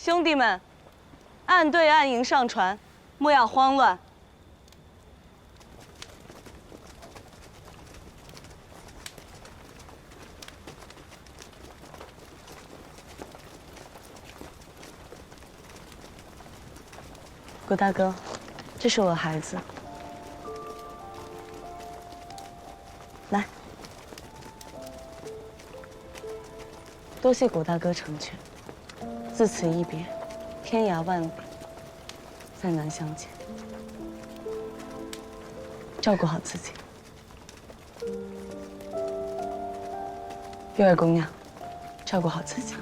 兄弟们，按队按营上船，莫要慌乱。谷大哥，这是我孩子，来，多谢谷大哥成全。自此一别，天涯万里，再难相见。照顾好自己。月儿姑娘，照顾好自己。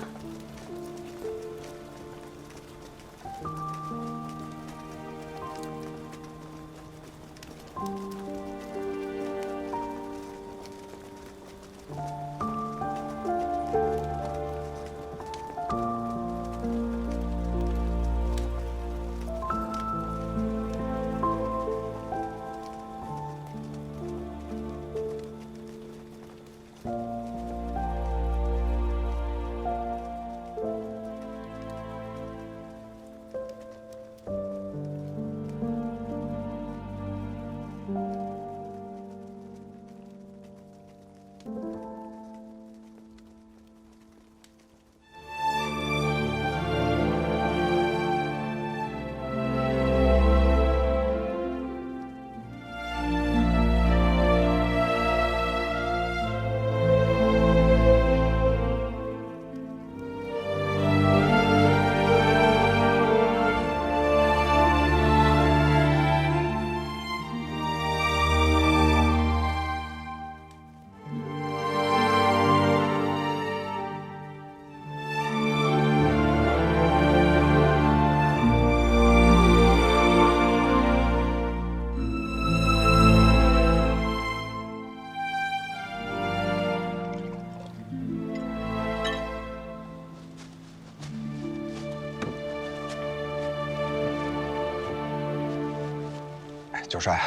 九帅，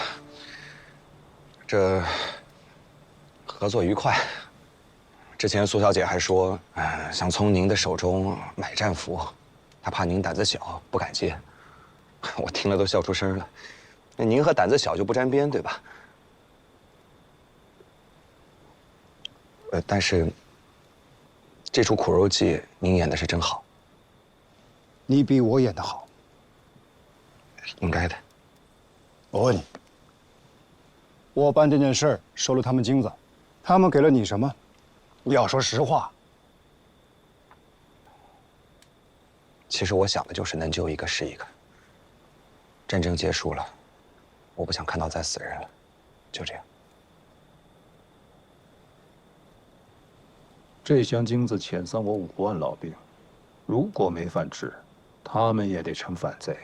这合作愉快。之前苏小姐还说，想从您的手中买战符，她怕您胆子小，不敢接。我听了都笑出声了。那您和胆子小就不沾边，对吧？但是这出苦肉计您演的是真好。你比我演得好。应该的。我问你，我办这件事儿收了他们金子，他们给了你什么？你要说实话。其实我想的就是能救一个是一个。战争结束了，我不想看到再死人了，就这样。这箱金子遣散我5万老兵，如果没饭吃，他们也得成反贼。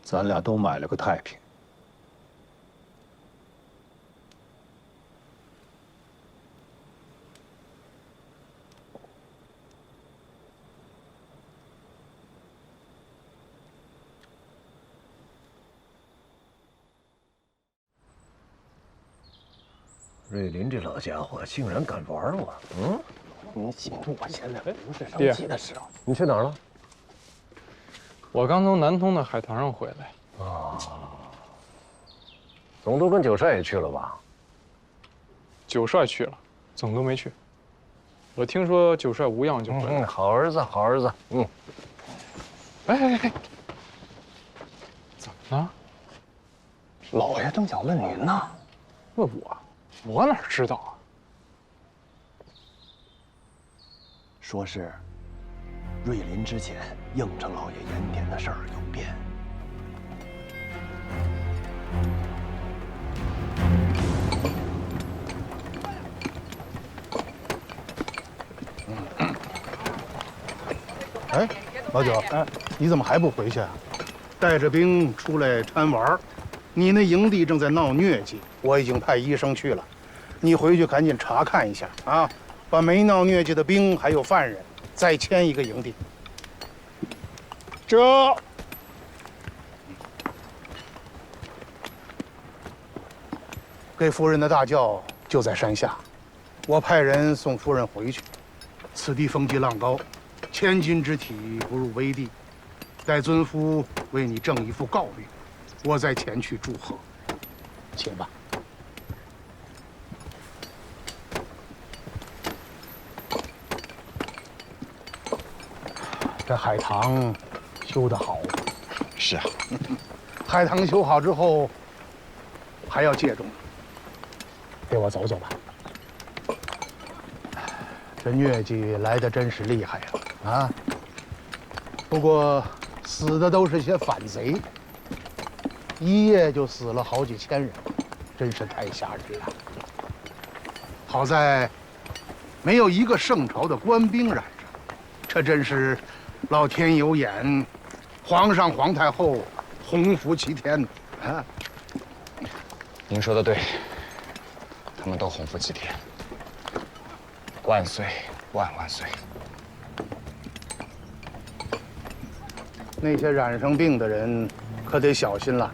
咱俩都买了个太平。瑞林这老家伙竟然敢玩我！你记住，我现在不是生气的时候。你去哪儿了？我刚从南通的海棠上回来。啊，总督跟九帅也去了吧？九帅去了，总督没去。我听说九帅无恙就回来。好儿子，好儿子。哎，怎么了？老爷正想问您呢。问我？我哪知道啊？说是瑞林之前应承老爷盐田的事儿有变。哎，老九，你怎么还不回去啊？带着兵出来贪玩，你那营地正在闹疟疾，我已经派医生去了，你回去赶紧查看一下啊，把没闹疟疾的兵还有犯人再迁一个营地。这。给夫人的大轿就在山下，我派人送夫人回去。此地风急浪高，千金之体不入微地，待尊夫为你正一副告律，我再前去祝贺。且吧。这海棠修得好。是啊，海棠修好之后，还要借重，陪我走走吧。这疟疾来得真是厉害呀！啊，不过死的都是些反贼，一夜就死了好几千人，真是太吓人了。好在没有一个圣朝的官兵染上，这真是老天有眼，皇上皇太后洪福齐天啊！您说的对，他们都洪福齐天，万岁万万岁！那些染上病的人可得小心了，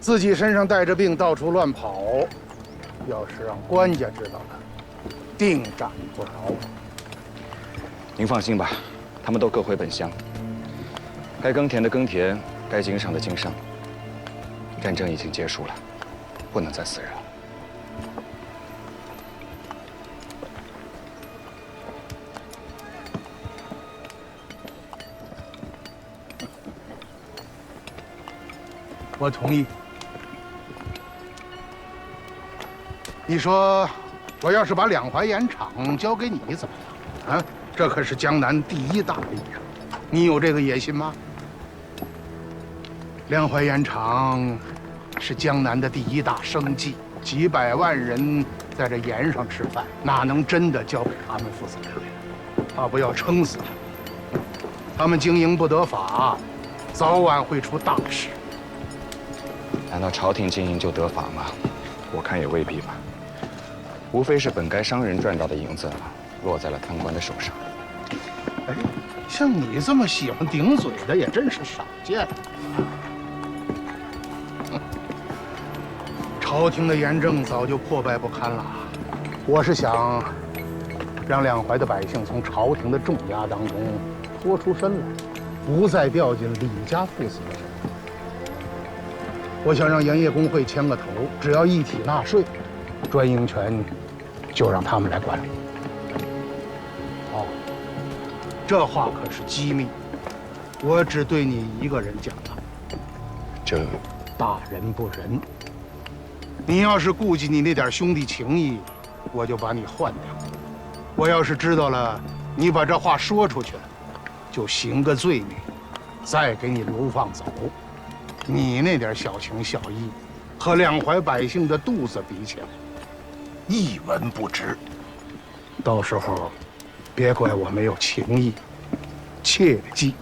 自己身上带着病到处乱跑，要是让官家知道了，定斩不饶。您放心吧，他们都各回本乡，该耕田的耕田，该经商的经商。战争已经结束了，不能再死人了。我同意。你说，我要是把两淮盐场交给你怎么样？啊，这可是江南第一大利呀！你有这个野心吗？两淮盐场是江南的第一大生计，几百万人在这盐上吃饭，哪能真的交给他们负责呀？怕不要撑死他们。他们经营不得法，早晚会出大事。难道朝廷经营就得法吗？我看也未必吧。无非是本该商人赚到的银子，落在了贪官的手上。哎，像你这么喜欢顶嘴的，也真是少见。朝廷的盐政早就破败不堪了。我是想让两淮的百姓从朝廷的重压当中脱出身来，不再掉进李家父子的手。我想让盐业工会牵个头，只要一体纳税，专营权就让他们来管理。哦，这话可是机密，我只对你一个人讲了。这大人不仁，你要是顾及你那点兄弟情谊，我就把你换掉。我要是知道了你把这话说出去了，就行个罪名，再给你流放走。你那点小情小义，和两淮百姓的肚子比起来，一文不值。到时候，别怪我没有情义，切记。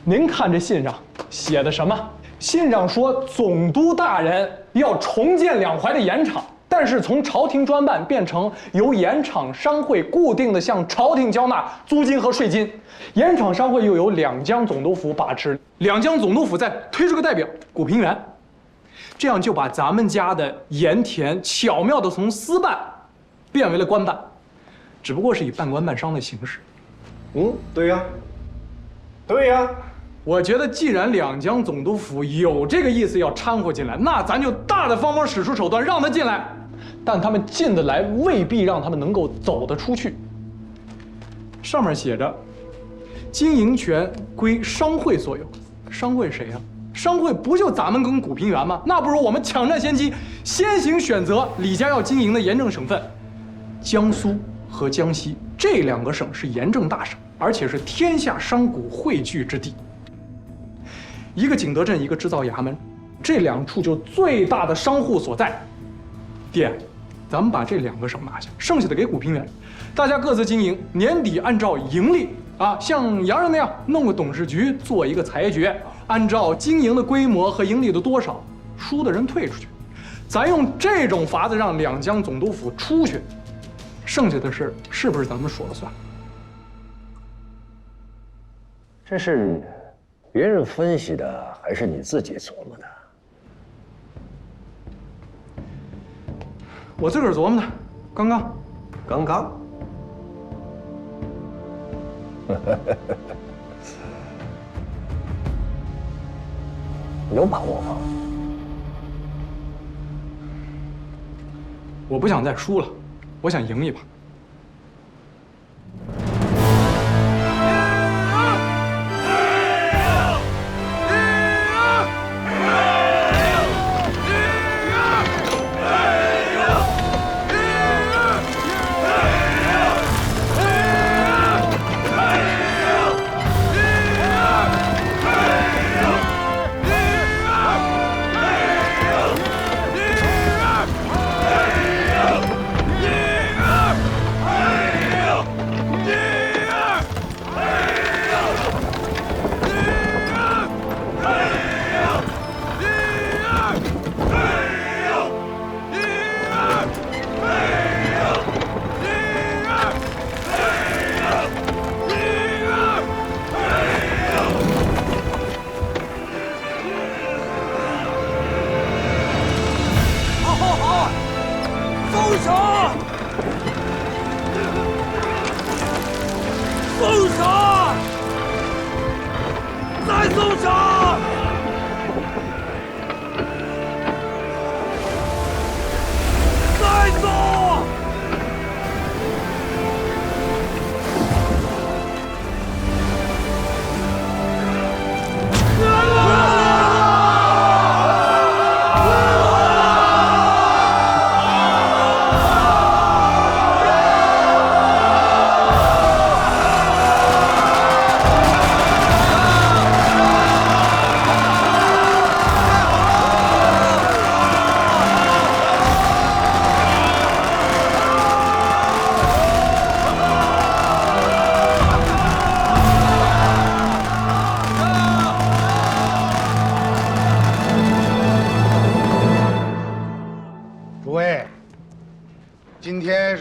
您看这信上写的什么？信上说总督大人要重建两淮的盐场，但是从朝廷专办变成由盐场商会固定的向朝廷交纳租金和税金，盐场商会又由两江总督府把持，两江总督府再推出个代表古平原，这样就把咱们家的盐田巧妙地从私办变为了官办，只不过是以半官半商的形式。对呀，对呀。我觉得，既然两江总督府有这个意思要掺和进来，那咱就大大方方使出手段让他进来。但他们进得来，未必让他们能够走得出去。上面写着，经营权归商会所有。商会谁呀？商会不就咱们跟古平原吗？那不如我们抢占先机，先行选择李家要经营的盐政省份。江苏和江西这两个省是盐政大省，而且是天下商贾汇聚之地。一个景德镇，一个织造衙门，这两处就最大的商户所在。爹，咱们把这两个省拿下，剩下的给古平原，大家各自经营，年底按照盈利啊，像洋人那样弄个董事局，做一个裁决，按照经营的规模和盈利的多少，输的人退出去。咱用这种法子让两江总督府出去，剩下的事是不是咱们说了算？这是别人分析的，还是你自己琢磨的？我自个儿琢磨的，刚刚。刚刚。有把握吗？我不想再输了，我想赢一把。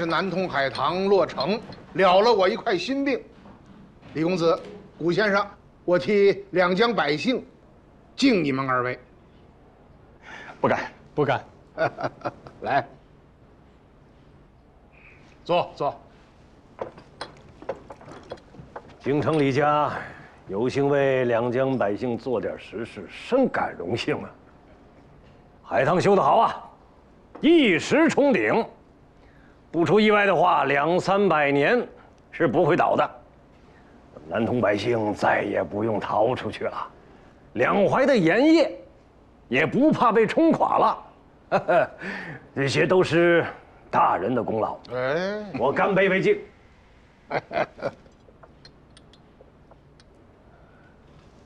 南通海棠落成，了了我一块心病。李公子、古先生，我替两江百姓敬你们二位。不敢，不敢。来，坐。京城李家有幸为两江百姓做点实事，深感荣幸啊！海棠修得好啊，一时冲顶。不出意外的话，200、300年是不会倒的。南通百姓再也不用逃出去了，两淮的盐业也不怕被冲垮了。这些都是大人的功劳。哎，我干杯为敬。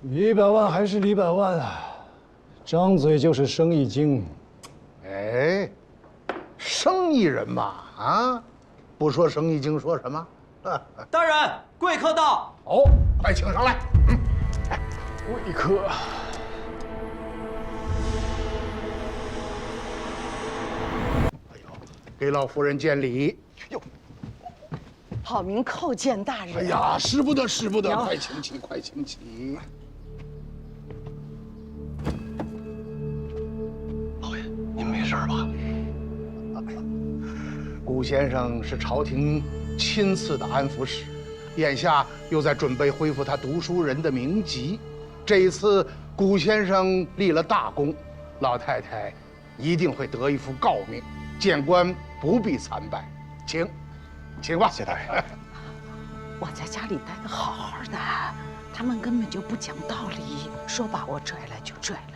李百万还是李百万啊，张嘴就是生意经。哎，生意人嘛，啊，不说生意经说什么？大人，贵客到。哦，快请上来。贵客。哎呦，给老夫人见礼。哟，好民叩见大人。哎呀，使不得，使不得，快请起，快请起。老爷，您没事吧？顾先生是朝廷亲赐的安抚使，眼下又在准备恢复他读书人的名籍。这一次顾先生立了大功，老太太一定会得一副诰命，谏官不必参拜。请吧。谢大人。我在家里待得好好的，他们根本就不讲道理，说把我拽来就拽来了。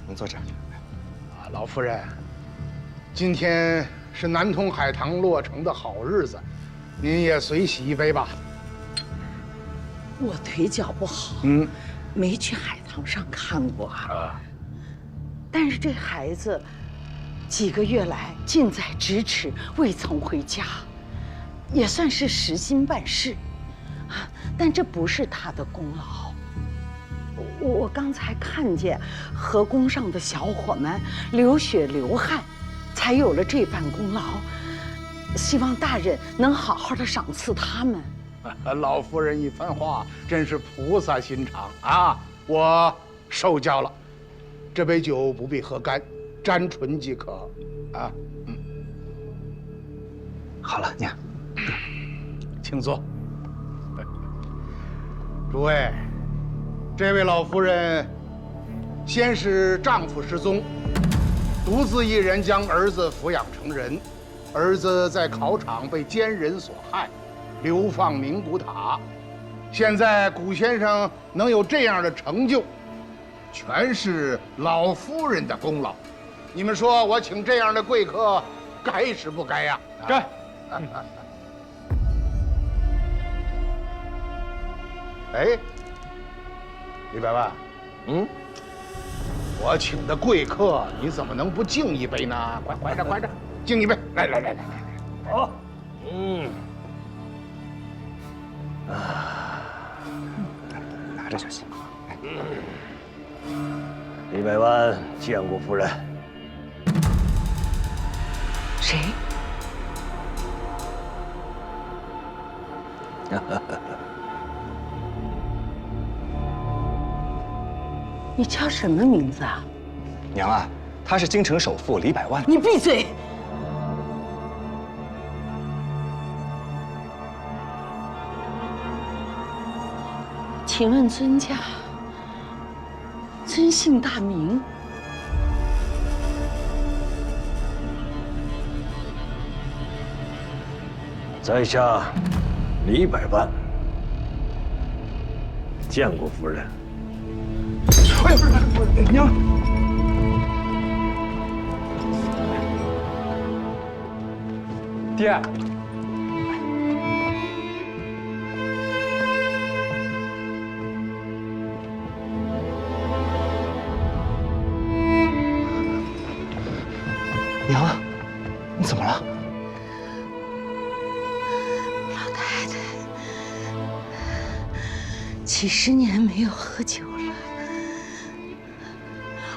您坐这儿。老夫人，今天是南通海棠落成的好日子，您也随喜一杯吧。我腿脚不好，没去海棠上看过啊。但是这孩子几个月来近在咫尺，未曾回家，也算是实心办事啊。但这不是他的功劳。我刚才看见河宫上的小伙们流血流汗，才有了这番功劳。希望大人能好好的赏赐他们。老夫人一番话真是菩萨心肠啊！我受教了。这杯酒不必喝干，沾唇即可。啊，好了，娘，请坐。诸位，这位老夫人，先是丈夫失踪，独自一人将儿子抚养成人，儿子在考场被奸人所害，流放宁古塔。现在古先生能有这样的成就，全是老夫人的功劳。你们说我请这样的贵客，该是不该呀？该。哎，李百万，我请的贵客，你怎么能不敬一杯呢？快着，敬一杯！来。好，拿着就行。李百万见过夫人。谁？你叫什么名字啊？娘啊，他是京城首富李百万。你闭嘴！请问尊家，尊姓大名？在下李百万，见过夫人。哎呦，娘！爹，娘啊，你怎么了？老太太几十年没有喝酒了，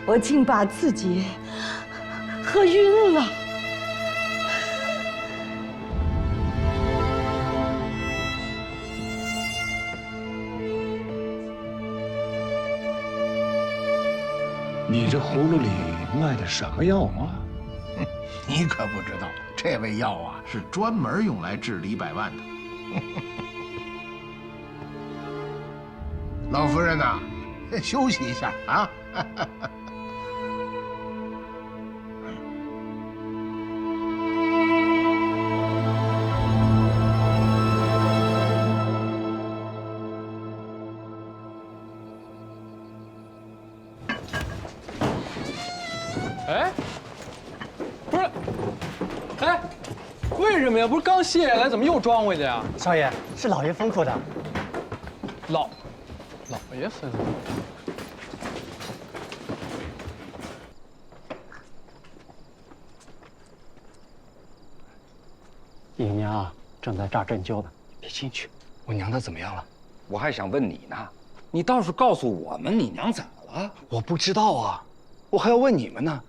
我竟把自己喝晕了。你这葫芦里卖的什么药啊？你可不知道，这味药啊是专门用来治李百万的。老夫人呐，休息一下啊。哎，不是，哎，为什么呀？不是刚卸下来，怎么又装回去呀？少爷，是老爷吩咐的。老爷吩咐。姨娘正在这儿针灸呢，别进去。我娘她怎么样了？我还想问你呢，你倒是告诉我们你娘怎么了？我不知道啊，我还要问你们呢。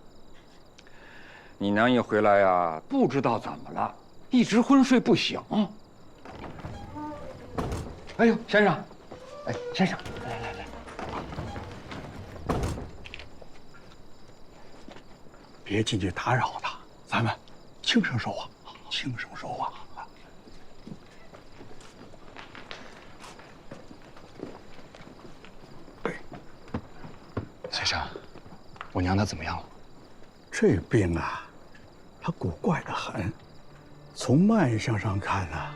你娘一回来呀，不知道怎么了，一直昏睡不醒。哎呦，先生，哎，先生，来，别进去打扰他，咱们轻声说话，轻声说话。先生，我娘她怎么样了？这病啊，它古怪得很。从脉象上看啊，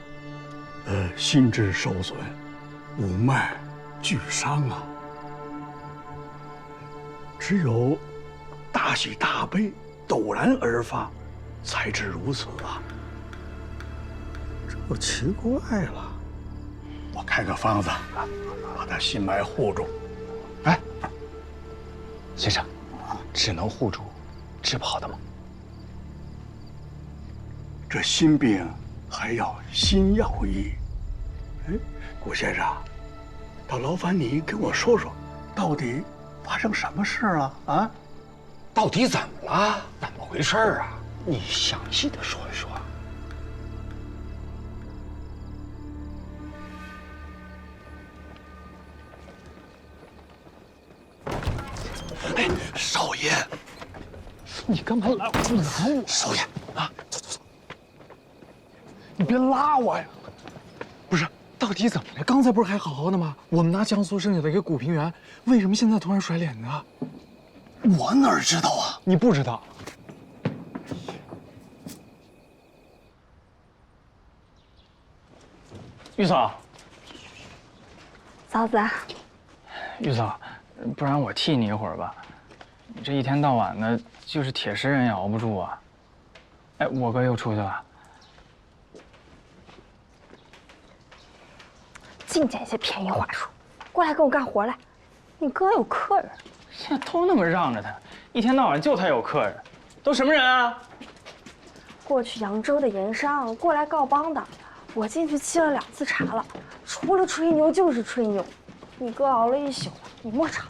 心智受损，五脉俱伤啊。只有大喜大悲陡然而发，才知如此啊。这奇怪了，我开个方子，把他心脉护住。哎，先生，只能护住，治不好的吗？这心病还要心药医。哎，顾先生，倒劳烦你跟我说说，到底发生什么事了啊？到底怎么了？怎么回事啊？你详细的说一说。哎，少爷，你干嘛拉我？少爷啊，走，你别拉我呀！不是，到底怎么了？刚才不是还好好的吗？我们拿江苏剩下的给古平原，为什么现在突然甩脸呢？我哪知道啊？你不知道？玉嫂，嫂子，玉嫂，不然我替你一会儿吧。你这一天到晚的，就是铁石人也熬不住啊。哎，我哥又出去了。净捡些便宜话术，过来跟我干活来。你哥有客人，现在都那么让着他，一天到晚就他有客人，都什么人啊？过去扬州的盐商过来告帮的，我进去沏了2次茶了，除了吹牛就是吹牛。你哥熬了一宿，你莫吵他。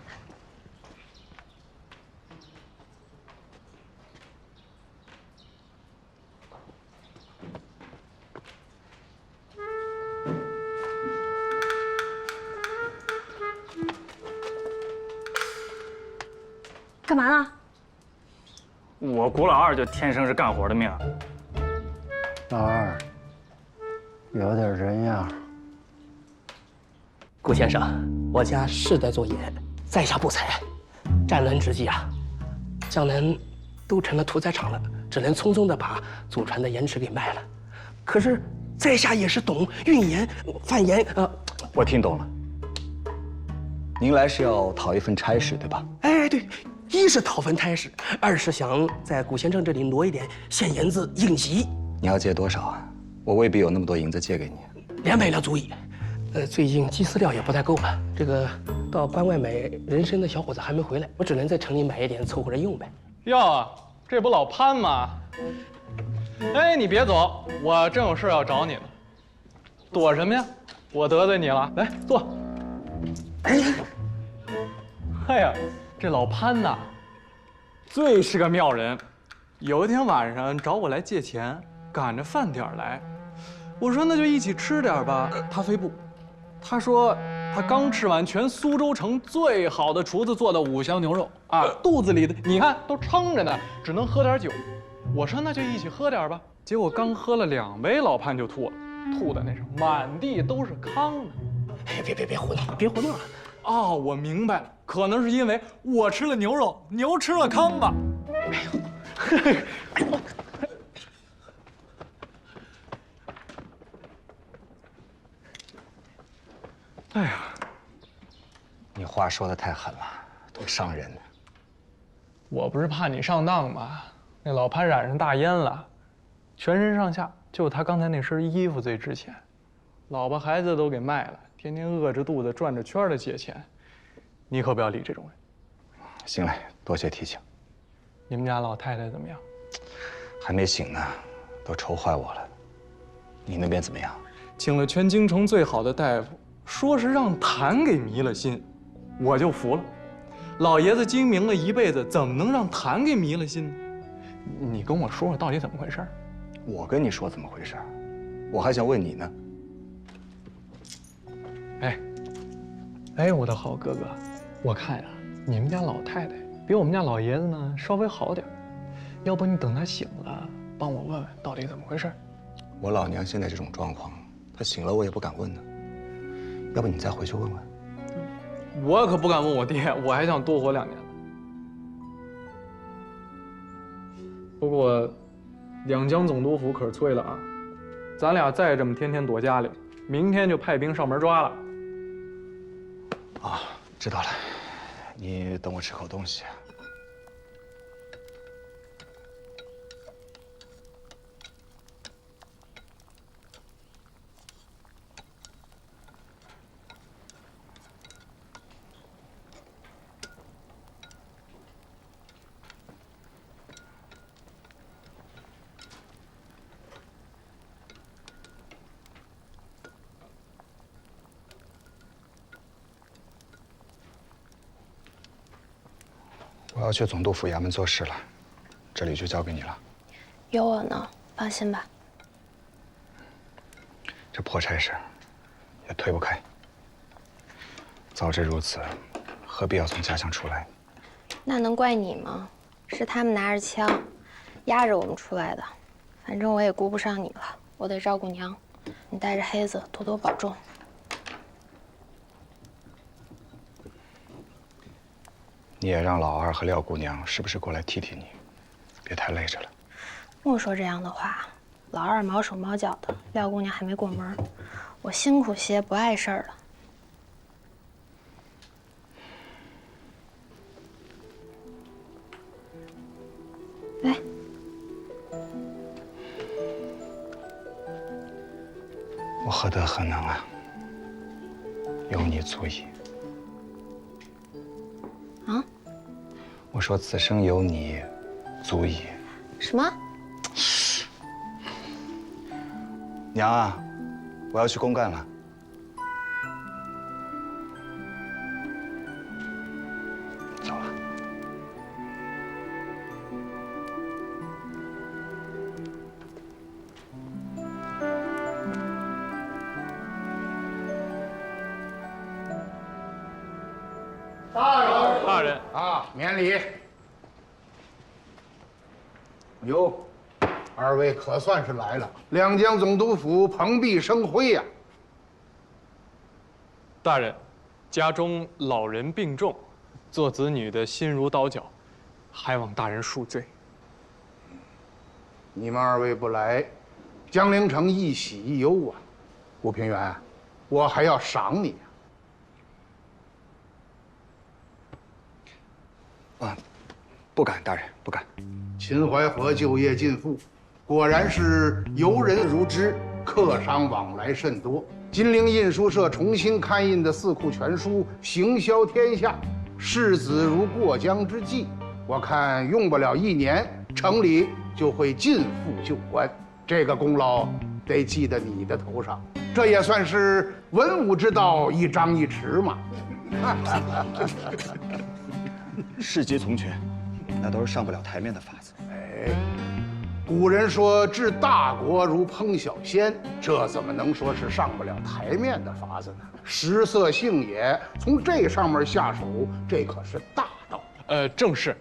干嘛呢？我古老二就天生是干活的命。老二，有点人样。顾先生，我家世代做盐，在下不才。战乱之际啊，江南都成了屠宰场了，只能匆匆的把祖传的盐池给卖了。可是在下也是懂运盐、贩盐我听懂了。您来是要讨一份差事，对吧？哎，对，一是讨份差事，二是想在古先生这里挪一点现银子应急。你要借多少啊？我未必有那么多银子借给你。200两足矣。最近鸡饲料也不太够了，这个到关外买人参的小伙子还没回来，我只能在城里买一点凑合着用呗。哟，这不老潘吗？哎，你别走，我正有事要找你呢。躲什么呀？我得罪你了？来坐。哎呀，这老潘呐，最是个妙人。有一天晚上找我来借钱，赶着饭点来，我说那就一起吃点吧。他非不，他说他刚吃完全苏州城最好的厨子做的5香牛肉啊，肚子里的你看都撑着呢，只能喝点酒。我说那就一起喝点吧。结果刚喝了2杯，老潘就吐了，吐的那是满地都是糠呢。哎，别胡闹，别胡闹了。哦，我明白了，可能是因为我吃了牛肉，牛吃了糠吧。哎呦，哎呀，你话说的太狠了，都伤人。我不是怕你上当吗？那老潘染上大烟了，全身上下就他刚才那身衣服最值钱，老婆孩子都给卖了，天天饿着肚子转着圈的借钱。你可不要理这种人。行嘞，多谢提醒。你们家老太太怎么样？还没醒呢，都愁坏我了。你那边怎么样？请了全京城最好的大夫，说是让痰给迷了心，我就服了。老爷子精明了一辈子，怎么能让痰给迷了心呢？你跟我说说到底怎么回事？我跟你说怎么回事？我还想问你呢。哎，我的好哥哥，我看呀，你们家老太太比我们家老爷子呢稍微好点，要不你等她醒了，帮我问问到底怎么回事。我老娘现在这种状况，她醒了我也不敢问呢。要不你再回去问问。我可不敢问我爹，我还想多活2年呢。不过，两江总督府可是催了啊，咱俩再这么天天躲家里，明天就派兵上门抓了。啊，知道了，你等我吃口东西。我要去总督府衙门做事了，这里就交给你了。有我呢，放心吧。这破差事也推不开。早知如此，何必要从家乡出来？那能怪你吗？是他们拿着枪，压着我们出来的。反正我也顾不上你了，我得照顾娘。你带着黑子多多保重。你也让老二和廖姑娘时不时过来替替你，别太累着了。莫说这样的话，老二毛手毛脚的，廖姑娘还没过门，我辛苦些不碍事儿了。来，我何德何能啊？有你足矣。啊？我说此生有你，足矣。什么？娘啊，我要去公干了。走了。大人啊，免礼。哟，二位可算是来了，两江总督府蓬荜生辉呀。大人，家中老人病重，做子女的心如刀绞，还望大人恕罪。你们二位不来，江陵城一喜一忧啊。顾平原，我还要赏你啊！不敢，大人，不敢。秦淮河旧业尽复，果然是游人如织，客商往来甚多。金陵印书社重新刊印的《四库全书》行销天下，世子如过江之鲫。我看用不了1年，城里就会尽复旧观。这个功劳得记在你的头上，这也算是文武之道一张一弛嘛。世极从权，那都是上不了台面的法子。哎，古人说治大国如烹小鲜，这怎么能说是上不了台面的法子呢？食色性也，从这上面下手，这可是大道。正是。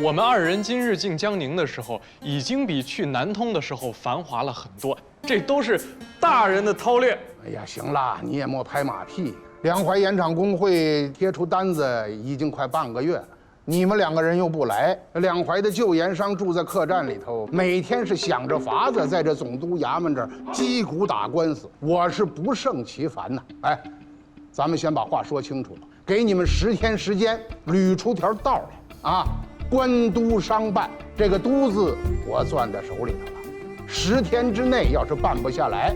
我们二人今日进江宁的时候，已经比去南通的时候繁华了很多，这都是大人的韬略。哎呀，行了，你也莫拍马屁。两淮盐场工会贴出单子已经快半个月了，你们2个人又不来，两淮的旧盐商住在客栈里头，每天是想着法子在这总督衙门这儿击鼓打官司，我是不胜其烦呐。哎，咱们先把话说清楚了，给你们10天时间，捋出条道来啊！官督商办，这个“督”字我攥在手里头了。10天之内要是办不下来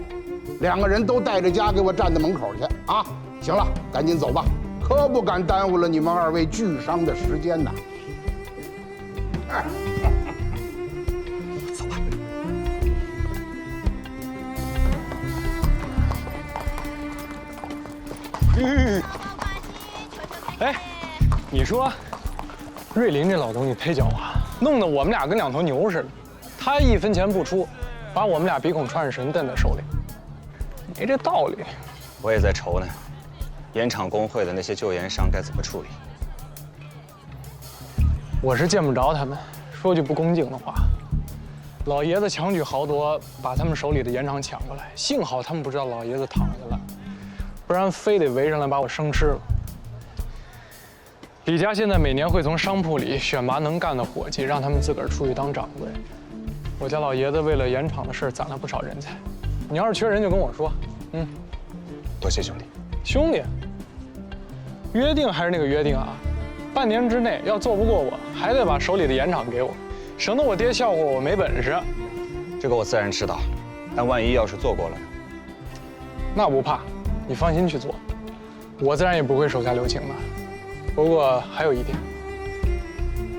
，2个人都带着家给我站在门口去啊！行了，赶紧走吧，可不敢耽误了你们2位聚商的时间呐。走吧。哎，你说。瑞林这老东西忒狡猾，弄得我们俩跟2头牛似的。他1分钱不出，把我们俩鼻孔穿上绳蹬在手里，没这道理。我也在愁呢，盐场工会的那些旧盐商该怎么处理？我是见不着他们。说句不恭敬的话，老爷子强举豪夺，把他们手里的盐场抢过来，幸好他们不知道老爷子躺下了，不然非得围上来把我生吃了。李家现在每年会从商铺里选拔能干的伙计，让他们自个儿出去当掌柜。我家老爷子为了盐场的事攒了不少人才，你要是缺人就跟我说。多谢兄弟。兄弟，约定还是那个约定啊，半年之内要做不过我，还得把手里的盐场给我，省得我爹笑话我没本事。这个我自然知道，但万一要是做过了呢？那不怕，你放心去做，我自然也不会手下留情的。不过还有一点，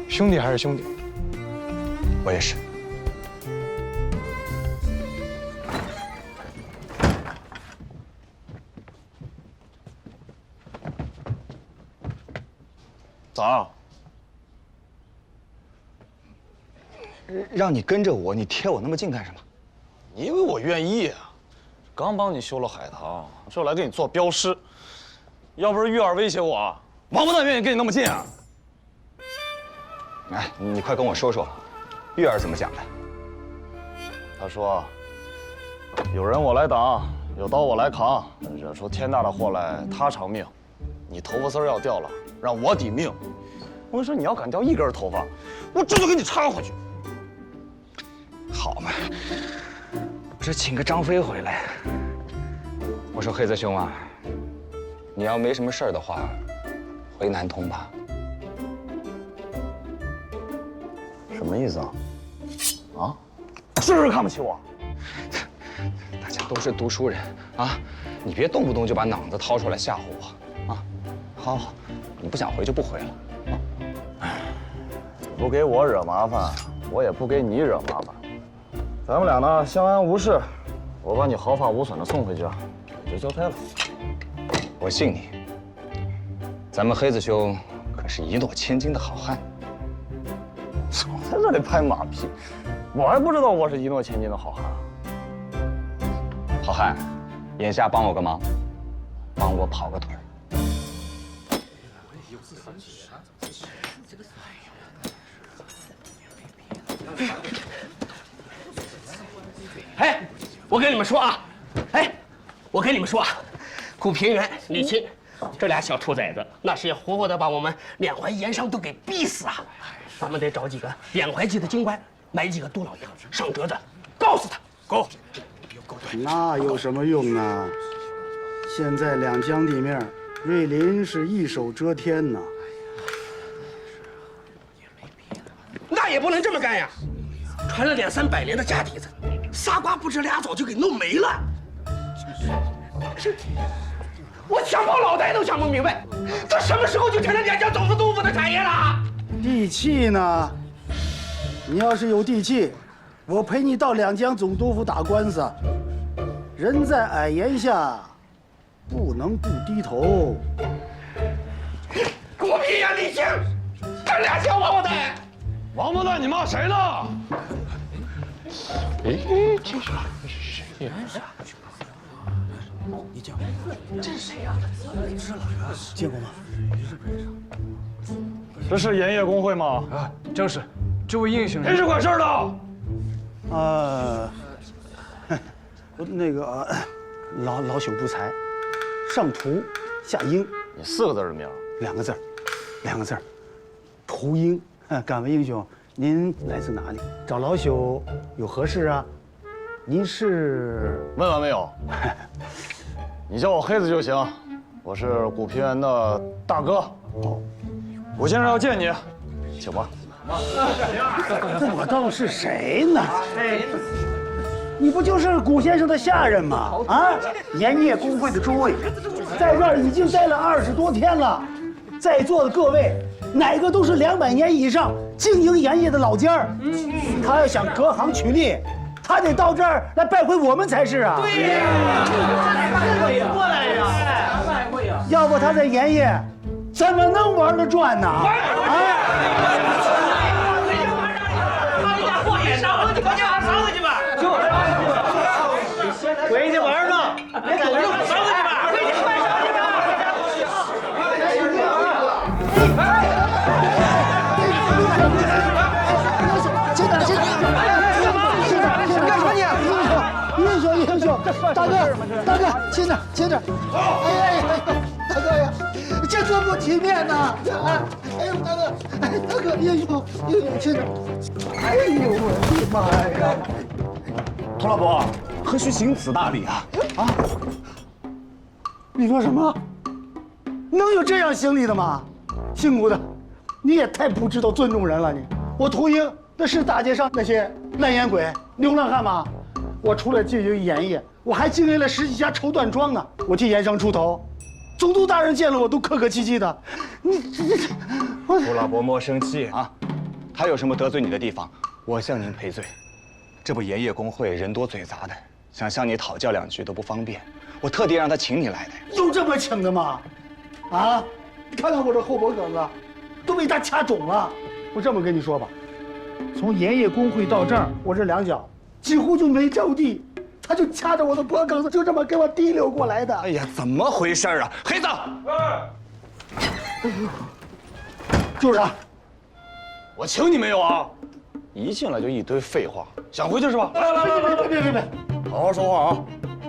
兄弟还是兄弟。我也是。咋？让你跟着我，你贴我那么近干什么？你以为我愿意啊？刚帮你修了海棠，就来给你做镖师。要不是玉儿威胁我，王八蛋愿意跟你那么近啊！哎，你快跟我说说，玉儿怎么讲的？他说：“有人我来挡，有刀我来扛，惹出天大的祸来他偿命。你头发丝要掉了，让我抵命。我跟你说，你要敢掉一根头发，我这就给你插回去。”好嘛，我这请个张飞回来。我说黑子兄啊，你要没什么事儿的话，回南通吧。什么意思啊？啊？是不是看不起我？大家都是读书人啊，你别动不动就把脑子掏出来吓唬我啊！好，好，你不想回就不回了啊。不给我惹麻烦，我也不给你惹麻烦。咱们俩呢相安无事，我把你毫发无损的送回家，也就交差了。我信你，咱们黑子兄可是一诺千金的好汉。总在这里拍马屁，我还不知道我是一诺千金的好汉。好汉，眼下帮我个忙，帮我跑个腿儿。哎，我跟你们说啊，哎，我跟你们说啊，古平原、李钦这俩小兔崽子，那是要活活的把我们缅怀盐商都给逼死啊！咱们得找几个缅怀记的京官，买几个杜老爷上折子，告诉他。go。那有什么用啊？现在两江地面，瑞林是一手遮天呐。那也不能这么干呀！传了200-300年的家底子，仨瓜不知俩枣就给弄没了。我想跑脑袋都想不明白，这什么时候就成了两江总督督府的产业了？地气呢？你要是有地气，我陪你到两江总督府打官司。人在矮檐下，不能不低头。古平原李靖，这俩小王八蛋！王八蛋，你骂谁呢？哎，这是谁？你叫这是谁呀？见过吗？这是盐业工会吗？啊，正是。这位英雄，谁是管事的？那个老朽不才，上图下英。你4个字的名？2个字，2个字。屠英。敢问英雄，您来自哪里？找老朽有何事啊？您是？问完没有？你叫我黑子就行，我是古平原的大哥。哦，古先生要见你，请吧。我倒是谁呢？你不就是古先生的下人吗？啊，盐业工会的诸位，在这儿已经待了20多天了，在座的各位，哪个都是200年以上经营盐业的老家儿。他要想隔行取利，他得到这儿来拜会我们才是啊。对呀，过来呀，拜会呀。要不他在盐业怎么能玩得转呢？啊！回去玩呢，别在这儿上去吧，回去快上去吧！英雄，大哥，轻点！哎，大哥呀，这多不体面呐！哎呦，大哥，英雄，轻点！哎呦，我的妈呀！佟老伯，何须行此大礼啊？啊！你说什么？能有这样行礼的吗？姓古的，你也太不知道尊重人了你！我屠英那是大街上那些烂烟鬼、流浪汉吗？我除了经营盐业，我还经营了10几家绸缎庄呢。我替盐商出头，总督大人见了我都客客气气的。胡老伯莫生气啊！他有什么得罪你的地方，我向您赔罪。这不盐业工会人多嘴杂的，想向你讨教2句都不方便，我特地让他请你来的。有这么请的吗？啊！你看看我这后脖梗子，都被他掐肿了。我这么跟你说吧，从盐业工会到这儿，我这2脚几乎就没着地，他就掐着我的脖梗子，就这么给我提溜过来的。哎呀，怎么回事啊？黑子，就是他。我请你没有啊？一进来就一堆废话，想回去是吧？来，别，好好说话啊！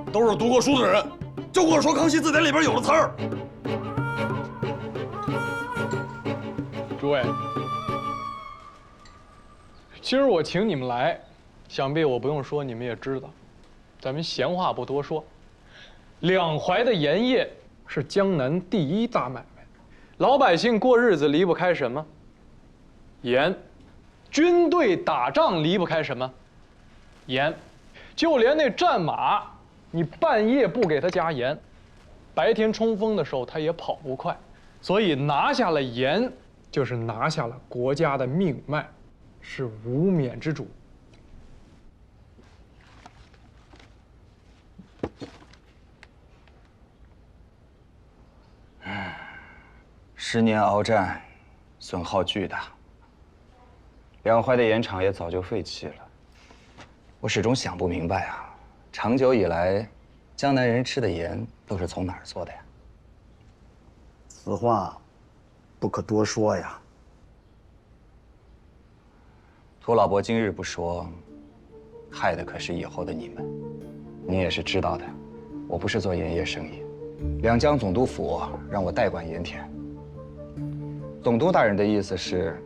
都是读过书的人，就给我说《康熙字典》里边有的词儿。诸位，今儿我请你们来，想必我不用说，你们也知道。咱们闲话不多说，两淮的盐业是江南第一大买卖，老百姓过日子离不开什么？盐。军队打仗离不开什么？盐。就连那战马，你半夜不给他加盐，白天冲锋的时候他也跑不快。所以拿下了盐，就是拿下了国家的命脉，是无冕之主。10年鏖战，损耗巨大。两淮的盐场也早就废弃了。我始终想不明白啊，长久以来，江南人吃的盐都是从哪儿做的呀？此话不可多说呀。涂老伯今日不说，害的可是以后的你们。你也是知道的，我不是做盐业生意，两江总督府让我代管盐田。总督大人的意思是，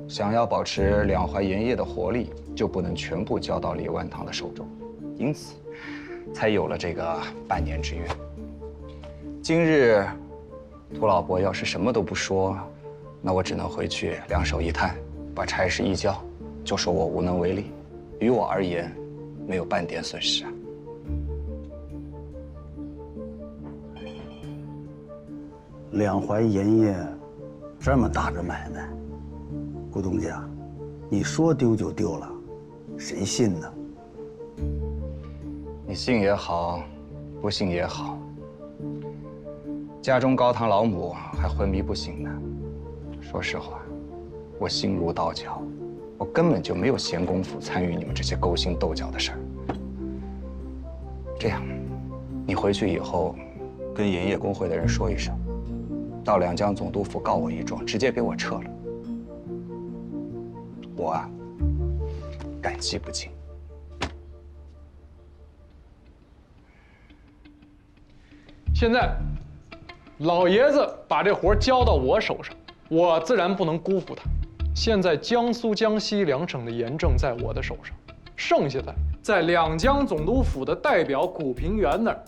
想要保持两淮盐业的活力，就不能全部交到李万堂的手中，因此才有了这个半年之约。今日涂老伯要是什么都不说，那我只能回去两手一摊，把差事一交，就说我无能为力。于我而言，没有半点损失啊。两淮盐业这么大的买卖，顾东家，你说丢就丢了，谁信呢？你信也好，不信也好，家中高堂老母还昏迷不醒呢。说实话，我心如刀绞，我根本就没有闲工夫参与你们这些勾心斗角的事儿。这样，你回去以后，跟盐业工会的人说一声，到两江总督府告我一状，直接给我撤了。我啊，感激不尽。现在，老爷子把这活交到我手上，我自然不能辜负他。现在江苏、江西两省的盐政在我的手上，剩下的在两江总督府的代表古平原那儿，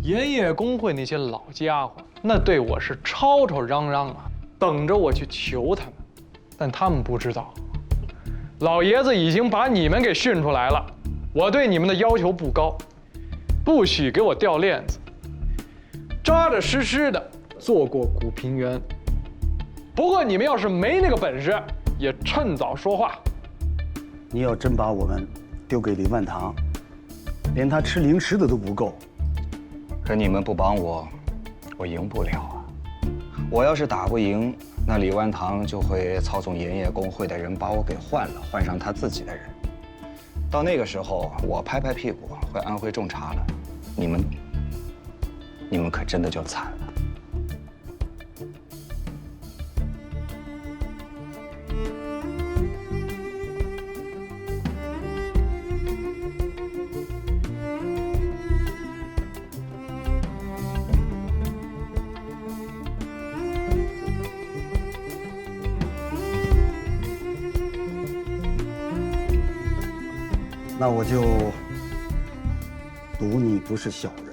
盐业工会那些老家伙，那对我是吵吵嚷嚷啊，等着我去求他们。但他们不知道，老爷子已经把你们给训出来了。我对你们的要求不高，不许给我掉链子，扎扎实实的做过古平原。不过你们要是没那个本事，也趁早说话。你要真把我们丢给李万堂，连他吃零食的都不够。可你们不帮我，我赢不了啊！我要是打不赢，那李万堂就会操纵盐业工会的人把我给换了，换上他自己的人。到那个时候，我拍拍屁股会安徽种茶了，你们可真的就惨了。那我就赌你不是小人。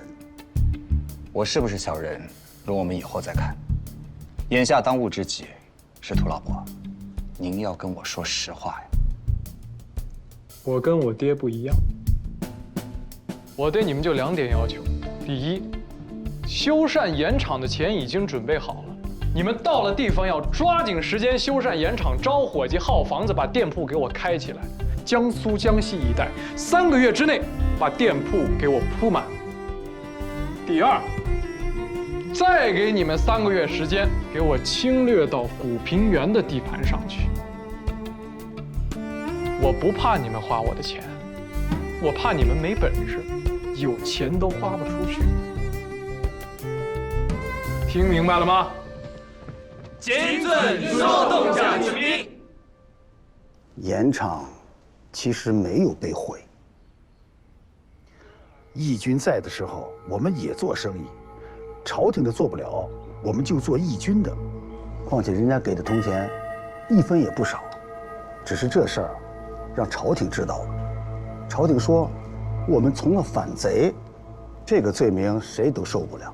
我是不是小人，容我们以后再看。眼下当务之急是涂老伯，您要跟我说实话呀。我跟我爹不一样，我对你们就2点要求：第一，修缮盐场的钱已经准备好了，你们到了地方要抓紧时间修缮盐场，招伙计、耗房子，把店铺给我开起来。江苏、江西一带3个月之内把店铺给我铺满。第二，再给你们3个月时间，给我侵略到古平原的地盘上去。我不怕你们花我的钱，我怕你们没本事，有钱都花不出去。听明白了吗？谨遵说动下之命。盐场其实没有被毁。义军在的时候，我们也做生意，朝廷的做不了，我们就做义军的。况且人家给的铜钱，1分也不少。只是这事儿让朝廷知道了，朝廷说我们从了反贼，这个罪名谁都受不了。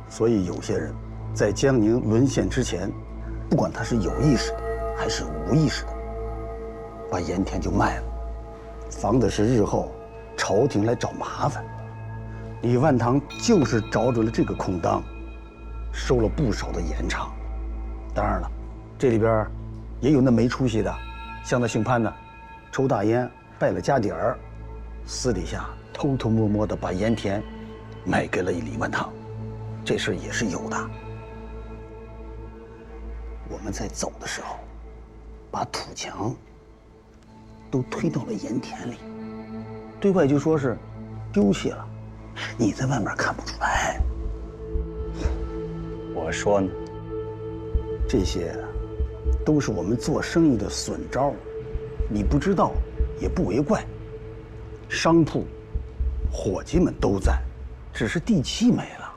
所以有些人在江宁沦陷之前，不管他是有意识的还是无意识的，把盐田就卖了，防的是日后朝廷来找麻烦。李万堂就是找准了这个空当，收了不少的盐场。当然了，这里边也有那没出息的，像那姓潘的，抽大烟败了家底儿，私底下偷偷摸摸的把盐田卖给了李万堂，这事也是有的。我们在走的时候，把土墙都推到了盐田里，对外就说是丢弃了，你在外面看不出来。我说呢，这些都是我们做生意的损招，你不知道也不为怪。商铺、伙计们都在，只是地契没了。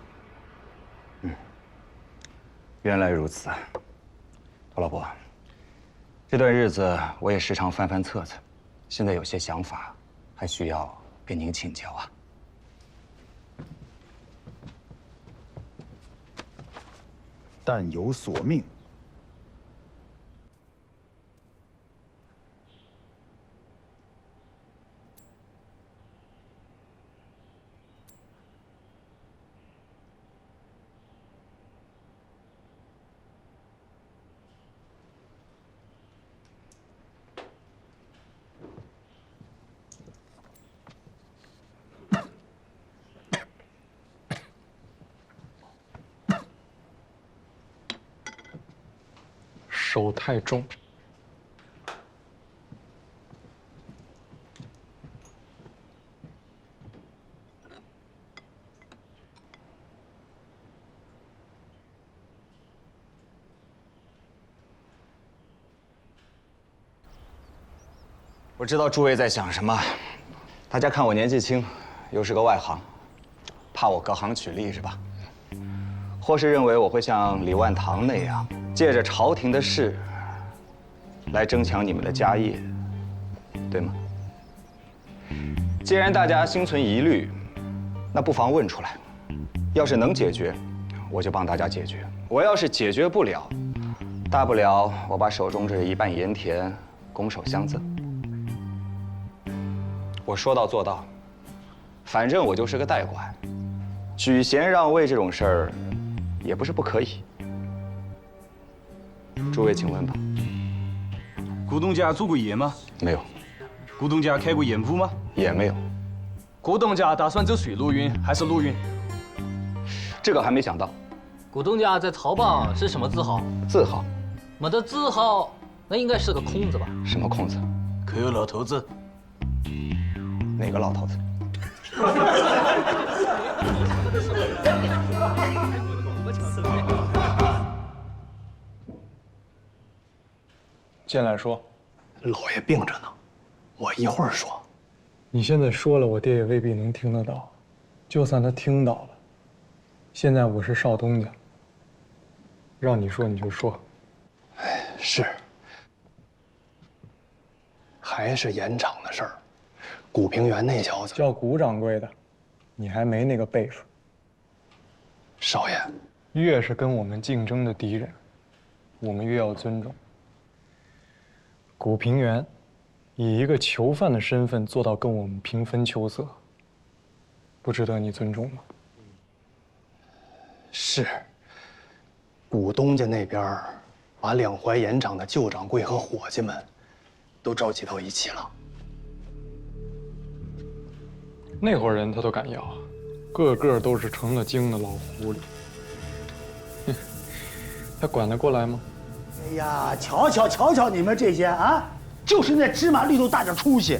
原来如此。陶老伯，这段日子我也时常翻翻册子，现在有些想法，还需要跟您请教啊。但有所命。手太重。我知道诸位在想什么，大家看我年纪轻，又是个外行，怕我隔行取利是吧？或是认为我会像李万堂那样，借着朝廷的事来争抢你们的家业，对吗？既然大家心存疑虑，那不妨问出来。要是能解决，我就帮大家解决；我要是解决不了，大不了我把手中这1半盐田拱手相赠。我说到做到，反正我就是个代管，举贤让位这种事儿，也不是不可以。诸位请问吧。古董家做过盐吗？没有。古董家开过盐铺吗？也没有。古董家打算走水路运还是陆运？这个还没想到。古董家在曹帮是什么字号？字号？没得字号，那应该是个空字吧？什么空字？可有老头子。哪个老头子？进来说。老爷病着呢，我一会儿说。你现在说了，我爹也未必能听得到。就算他听到了，现在我是少东家，让你说你就说。哎，是。还是盐场的事儿。古平原那小子叫古掌柜的，你还没那个辈分。少爷，越是跟我们竞争的敌人，我们越要尊重。古平原以一个囚犯的身份做到跟我们平分秋色，不值得你尊重吗？是。古东家那边把两淮盐场的旧掌柜和伙计们都召集到一起了。那伙人他都敢要，个个都是成了精的老狐狸。他管得过来吗？哎呀，瞧瞧你们这些啊，就是那芝麻绿豆大点出息。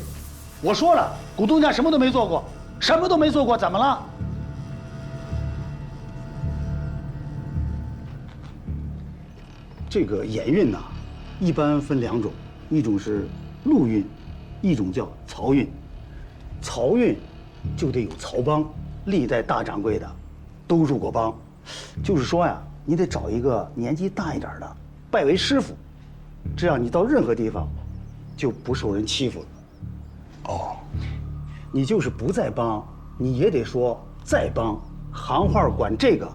我说了，股东家什么都没做过，什么都没做过，怎么了？这个盐运呐，一般分2种，一种是陆运，一种叫漕运。漕运就得有漕帮，历代大掌柜的都入过帮。就是说呀，你得找一个年纪大一点的，拜为师傅，这样你到任何地方就不受人欺负了。哦，你就是不在帮，你也得说在帮，行话管这个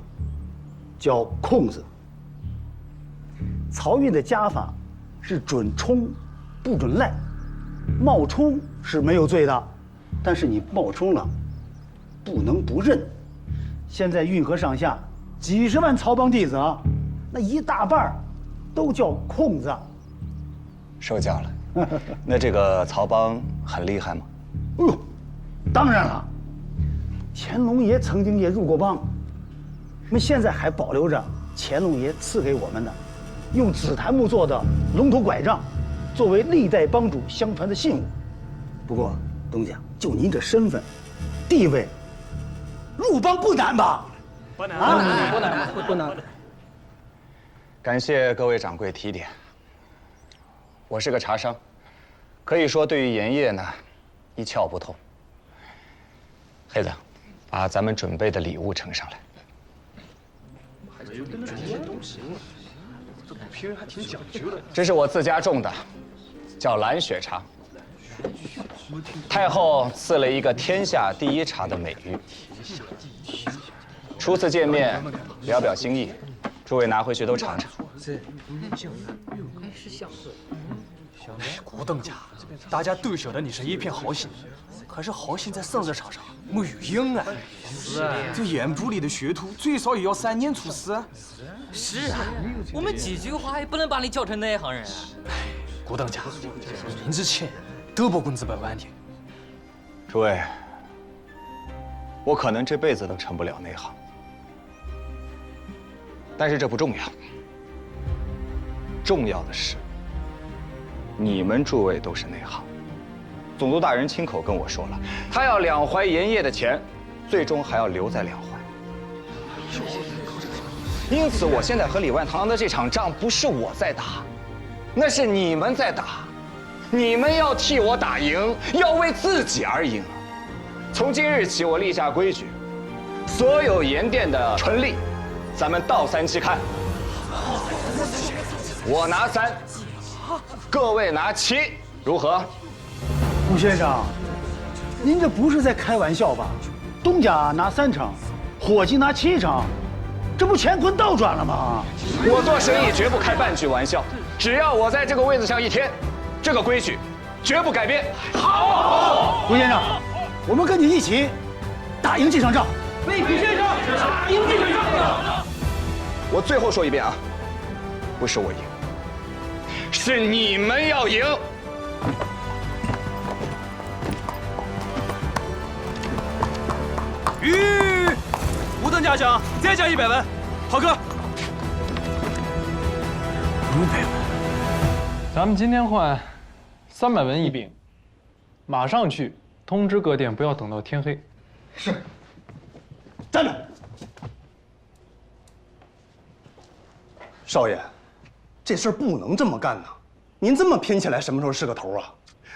叫空子。漕运的家法是准冲，不准赖。冒充是没有罪的，但是你冒充了，不能不认。现在运河上下几十万漕帮弟子啊，那一大半都叫空子。受教了。那这个曹帮很厉害吗？哎呦，当然了，乾隆爷曾经也入过帮，我们现在还保留着乾隆爷赐给我们的用紫檀木做的龙头拐杖，作为历代帮主相传的信物。不过东家，就您这身份、地位，入帮不难吧？不难，不难。感谢各位掌柜提点。我是个茶商，可以说对于盐业呢，一窍不通。黑子，把咱们准备的礼物呈上来。这是我自家种的，叫蓝雪茶。太后赐了一个天下第一茶的美誉。初次见面，表表心意，诸位拿回去都尝尝。古董家，大家都晓得你是一片好心，可是好心在生意场上没有用啊。是啊，这盐部里的学徒最少也要3年出师。是啊，我们几句话也不能把你教成内行人啊。古董家，人之前都不工资100万的。诸位，我可能这辈子都成不了内行，但是这不重要，重要的是，你们诸位都是内行。总督大人亲口跟我说了，他要2怀盐业的钱，最终还要留在2怀。因此，我现在和李万堂的这场仗不是我在打，那是你们在打。你们要替我打赢，要为自己而赢。从今日起，我立下规矩，所有盐店的纯利，咱们倒3期看。我拿3，各位拿7，如何？吴先生，您这不是在开玩笑吧？东家拿3成，伙计拿7成，这不乾坤倒转了吗？我做生意绝不开半句玩笑，只要我在这个位子上1天，这个规矩绝不改变。好，吴先生，我们跟你一起打赢这场仗。为皮先生打赢这场仗。我最后说一遍啊，不是我赢，是你们要赢。吴登家想再加100文，好哥。500文，咱们今天换300文一饼，马上去通知各店，不要等到天黑。是。站着。少爷，这事儿不能这么干呐！您这么拼起来，什么时候是个头啊？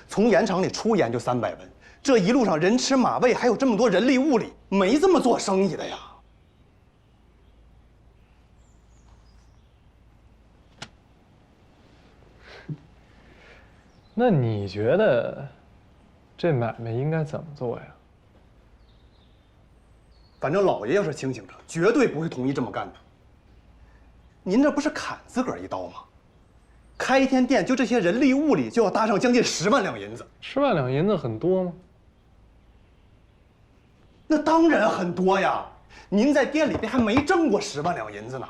从盐场里出盐就300文，这一路上人吃马喂，还有这么多人力物力，没这么做生意的呀。那你觉得这买卖应该怎么做呀？反正老爷要是清醒着，绝对不会同意这么干的。您这不是砍自个儿一刀吗？开一天店，就这些人力物力，就要搭上将近10万两银子。10万两银子很多吗？那当然很多呀！您在店里边还没挣过10万两银子呢。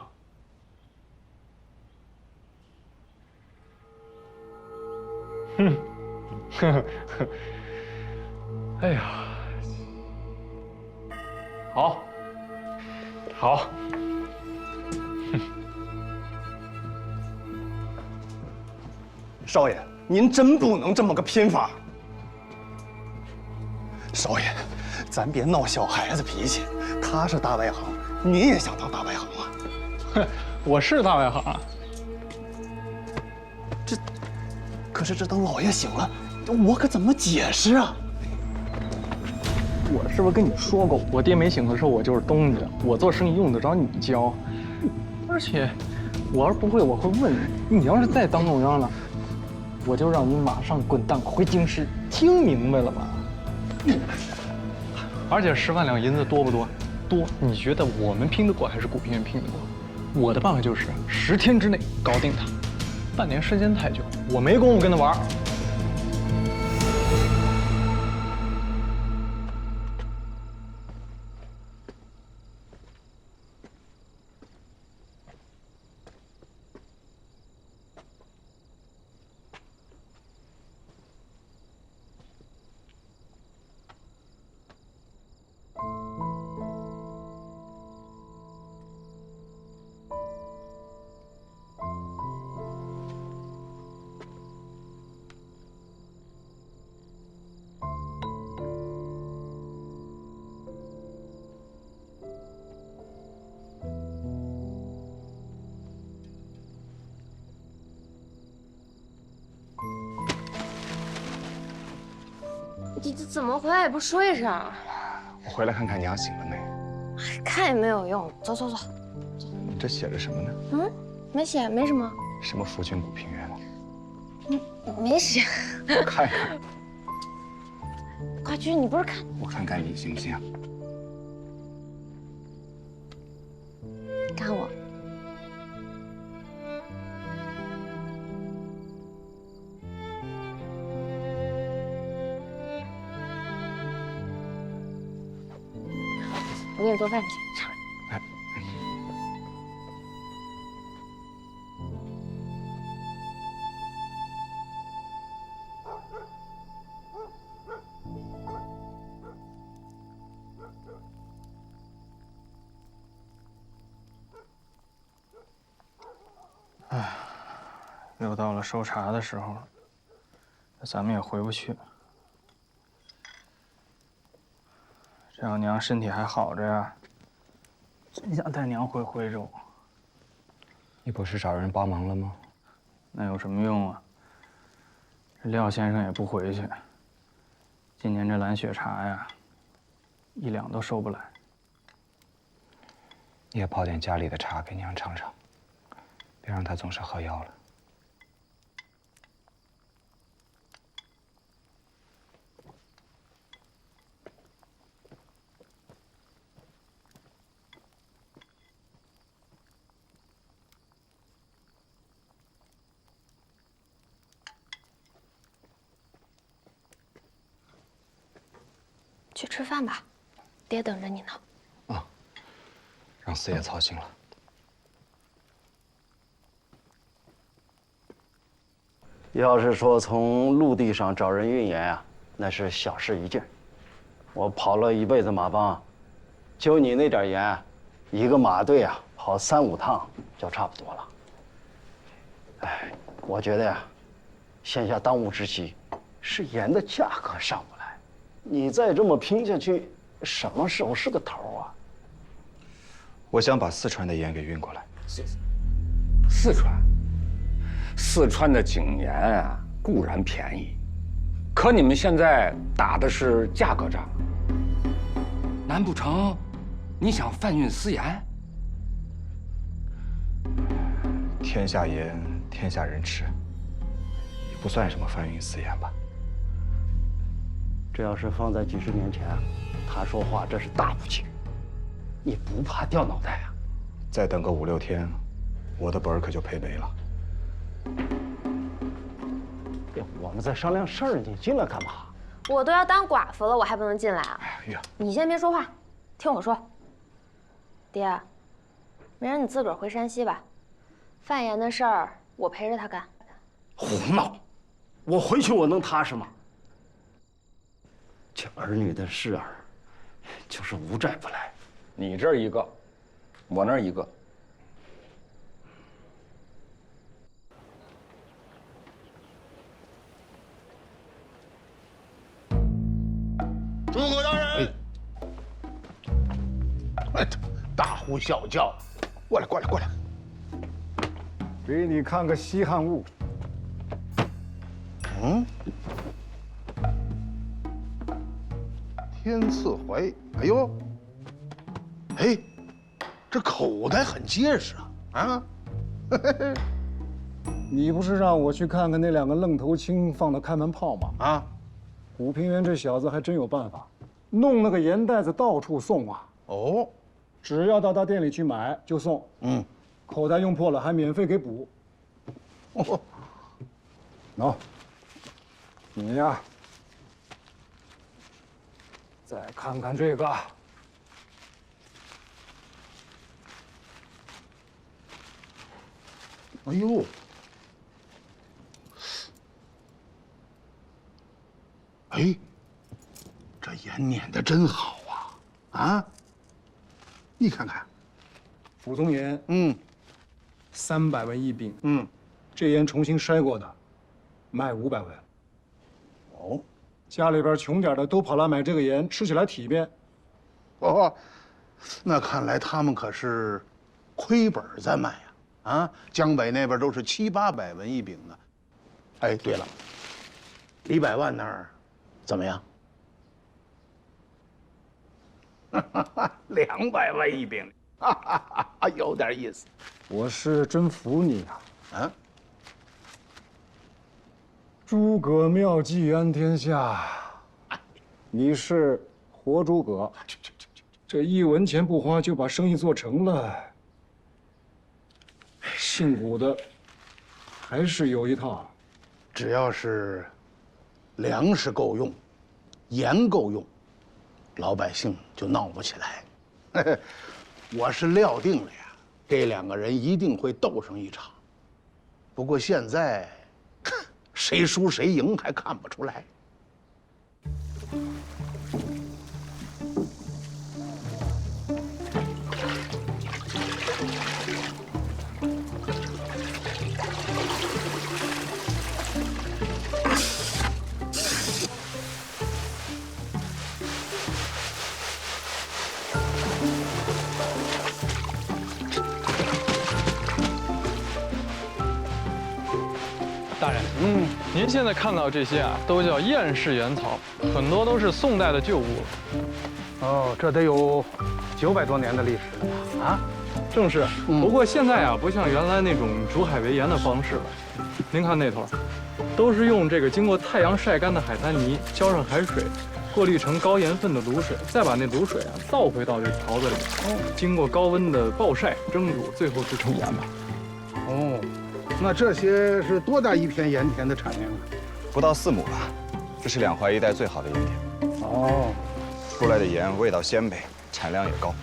哼，呵呵呵，哎呀，好，好，少爷，您真不能这么个拼法。少爷，咱别闹小孩子脾气。他是大外行，您也想当大外行吗？哼，我是大外行啊。可是这等老爷醒了，我可怎么解释啊？我是不是跟你说过，我爹没醒的时候我就是东家，我做生意用得着你教？而且，我要是不会，我会问你。你要是再当中央了，我就让你马上滚蛋回京师，听明白了吗？而且10万两银子多不多？多。你觉得我们拼得过还是古平原拼得过？我的办法就是10天之内搞定他，半年时间太久，我没工夫跟他玩。你这怎么回来也不说一声？我回来看看娘醒了没。看也没有用，走走走。你这写着什么呢？嗯，没写，没什么。什么福郡古平原？没写。我看看。快去，你不是看？我看看你行不行？看我。我给你做饭去，上来。唉，又到了收茶的时候了，那咱们也回不去了。这样娘身体还好着呀，真想带娘回徽州。你不是找人帮忙了吗？那有什么用啊？这廖先生也不回去。今年这蓝雪茶呀，1两都收不来。你也泡点家里的茶给娘尝尝，别让她总是喝药了。去吃饭吧，爹等着你呢。啊，让四爷操心了。要是说从陆地上找人运盐啊，那是小事一件。我跑了一辈子马帮，就你那点盐，一个马队啊跑3、5趟就差不多了。哎，我觉得呀，现下当务之急是盐的价格上不来。你再这么拼下去，什么时候是个头啊？我想把四川的盐给运过来。四川的井盐啊，固然便宜，可你们现在打的是价格战，难不成你想贩运私盐？天下盐，天下人吃，也不算什么贩运私盐吧。这要是放在几十年前，他说话这是大不敬，你不怕掉脑袋啊？再等个5、6天，我的本儿可就赔没了。我们在商量事儿，你进来干嘛？我都要当寡妇了，我还不能进来啊？哎呀，你先别说话，听我说。爹，明儿你自个儿回山西吧，贩盐的事儿我陪着他干。胡闹！我回去我能踏实吗？这儿女的事儿，就是无债不来。你这儿一个，我那儿一个。诸葛大人，哎，大呼小叫，过来，过来，过来。给你看个稀罕物。嗯，天赐怀，哎呦，哎，这口袋很结实啊！啊，嘿嘿嘿。你不是让我去看看那2个愣头青放的开门炮吗？啊，古平原这小子还真有办法，弄那个盐袋子到处送啊。哦，只要到他店里去买就送。嗯，口袋用破了还免费给补。哦，喏，你呀，再看看这个。哎呦！哎，这盐碾得真好啊！啊，你看看，蒲松盐，300文一饼。这盐重新筛过的，卖500文。哦，家里边穷点的都跑来买这个盐，吃起来体面。哦，那看来他们可是亏本在卖呀！啊，江北那边都是700、800文一饼呢。哎，对了，李百万那儿怎么样？200文一饼，有点意思。我是真服你啊！啊，诸葛妙计安天下，你是活诸葛，这1文钱不花就把生意做成了。姓古的还是有一套，只要是粮食够用，盐够用，老百姓就闹不起来。我是料定了呀，这2个人一定会斗上一场。不过现在，谁输谁赢还看不出来。大人，您现在看到这些啊，都叫燕氏盐草，很多都是宋代的旧物了。哦，这得有900多年的历史了吧？啊，正是。不过现在啊，不像原来那种煮海为盐的方式了。您看那头，都是用这个经过太阳晒干的海滩泥，浇上海水，过滤成高盐分的卤水，再把那卤水啊倒回到这槽子里，经过高温的暴晒蒸煮，最后制成盐吧。哦。那这些是多大一片盐田的产量啊？不到4亩吧，这是两淮一带最好的盐田。哦，出来的盐味道鲜美，产量也高。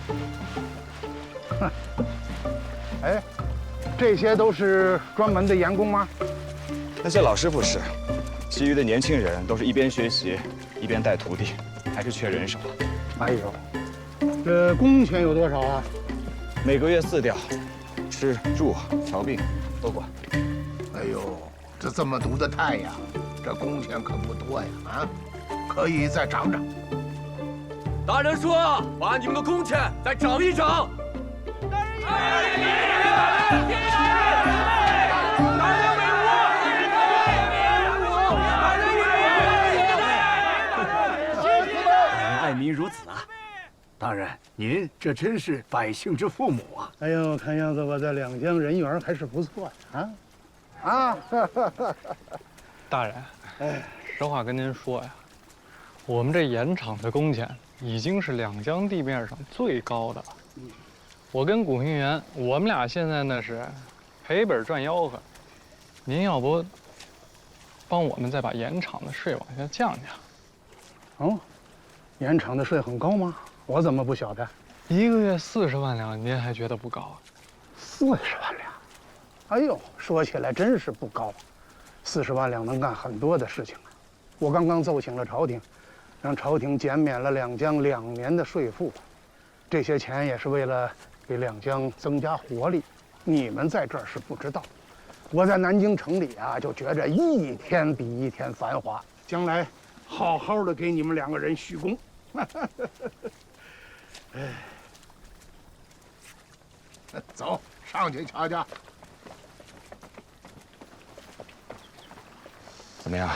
哼，哎，这些都是专门的盐工吗？那些老师傅是，其余的年轻人都是一边学习一边带徒弟，还是缺人手。哎呦，这工钱有多少啊？每个月4吊，吃住瞧病都管。哎呦，这么毒的太阳，这工钱可不多呀！啊，可以再涨涨。大人说把你们的工钱再涨一涨。爱民如子啊！大人，您这真是百姓之父母啊！哎呦，看样子我在两江人缘还是不错的啊！啊，大人，实话跟您说呀，我们这盐场的工钱已经是两江地面上最高的了。我跟古平原，我们俩现在那是赔本赚吆喝。您要不帮我们再把盐场的税往下降降？哦，盐场的税很高吗？我怎么不晓得？1个月40万两，您还觉得不高啊？40万两，哎呦，说起来真是不高。40万两能干很多的事情啊！我刚刚奏请了朝廷，让朝廷减免了两江2年的税赋，这些钱也是为了给两江增加活力。你们在这儿是不知道，我在南京城里啊，就觉着一天比一天繁华。将来好好的给你们2个人续功。哎，走上去瞧瞧。怎么样？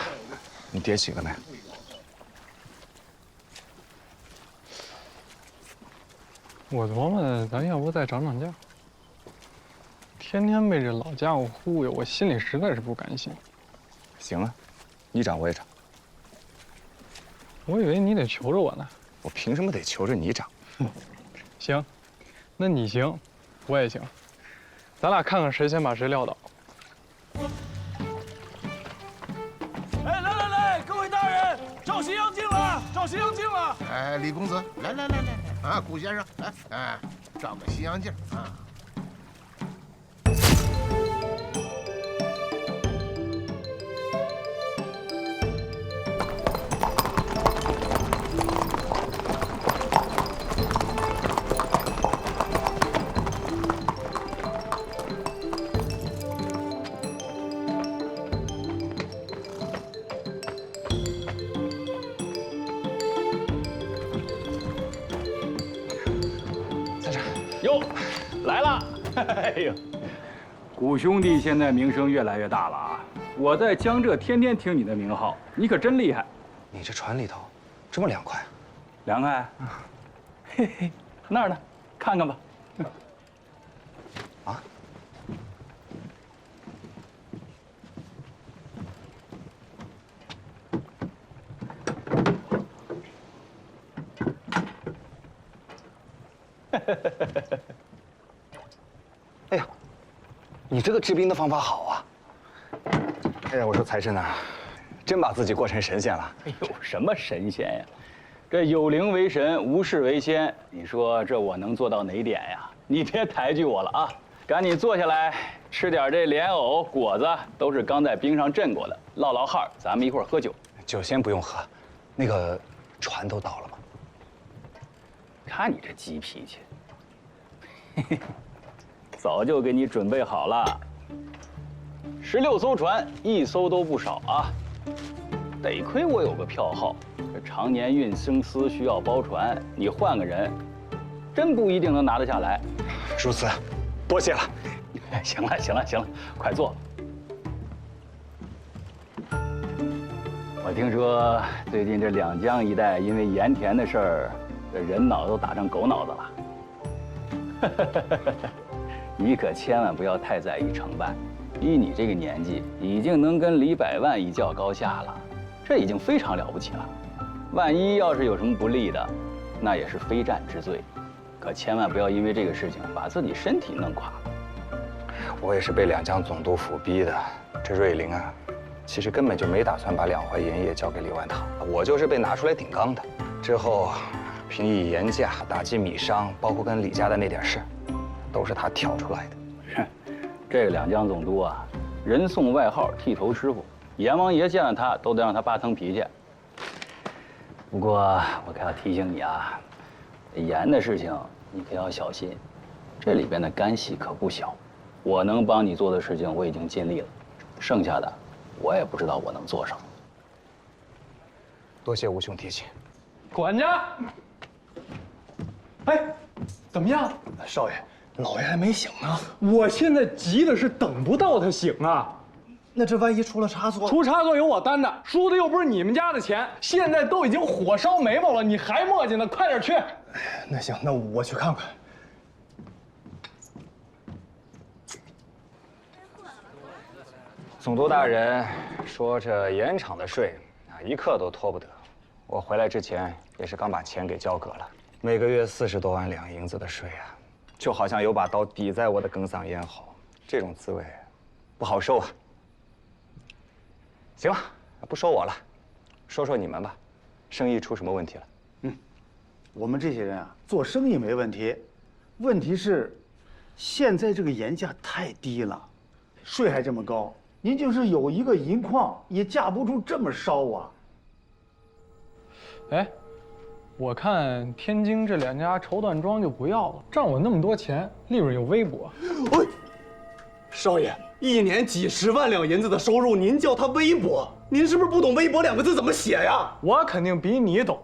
你爹醒了没？我琢磨，咱要不再涨涨价？天天被这老家伙忽悠，我心里实在是不甘心。行啊，你涨我也涨。我以为你得求着我呢。我凭什么得求着你涨？行，那你行，我也行，咱俩看看谁先把谁撂倒。哎，来，各位大人，赵新阳进了，赵新阳进了。哎，李公子，来啊，顾先生，来，照个西洋镜啊。哟，来了！哎呦，古兄弟现在名声越来越大了啊！我在江浙天天听你的名号，你可真厉害。你这船里头这么凉快？凉快？嘿嘿，那儿呢，看看吧。啊？哎呀，你这个治病的方法好啊！哎呀，我说财神呐，真把自己过成神仙了。哎呦，什么神仙呀？这有灵为神，无事为仙。你说这我能做到哪点呀？你别抬举我了啊！赶紧坐下来吃点这莲藕果子，都是刚在冰上镇过的，落落汗。咱们一会儿喝酒。酒先不用喝，那个船都到了吗？看你这急脾气，早就给你准备好了。16艘船，一艘都不少啊。得亏我有个票号，这常年运生丝需要包船，你换个人，真不一定能拿得下来。如此，多谢了。行了，快坐。我听说最近这两江一带因为盐田的事儿，这人脑都打成狗脑子了。你可千万不要太在意成败，依你这个年纪，已经能跟李百万一较高下了，这已经非常了不起了。万一要是有什么不利的，那也是非战之罪。可千万不要因为这个事情把自己身体弄垮了。我也是被两江总督府逼的。这瑞林啊，其实根本就没打算把两淮盐业交给李万堂，我就是被拿出来顶缸的。之后，平抑盐价、打击米商，包括跟李家的那点事，都是他挑出来的。这个两江总督啊，人送外号剃头师傅，阎王爷见了他都得让他8层皮去。不过我可要提醒你啊，盐的事情你可要小心，这里边的干系可不小。我能帮你做的事情我已经尽力了，剩下的我也不知道我能做什么。多谢吴兄提醒。管家，哎，怎么样？少爷，老爷还没醒呢。我现在急的是等不到他醒啊。那这万一出了差错？出差错有我担的，输的又不是你们家的钱，现在都已经火烧眉毛了，你还磨叽呢？快点去！那行，那我去看看。总督大人说这盐场的税啊，一刻都拖不得。我回来之前也是刚把钱给交割了，每个月40多万两银子的税啊，就好像有把刀抵在我的哽嗓咽喉，这种滋味不好受啊。行了，不说我了，说说你们吧，生意出什么问题了？我们这些人啊，做生意没问题，问题是现在这个盐价太低了，税还这么高，您就是有一个银矿也架不住这么烧啊。哎，我看天津这2家绸缎庄就不要了，占我那么多钱，利润又微薄。哎，少爷，一年几10万两银子的收入，您叫它微薄？您是不是不懂微薄2个字怎么写呀？我肯定比你懂。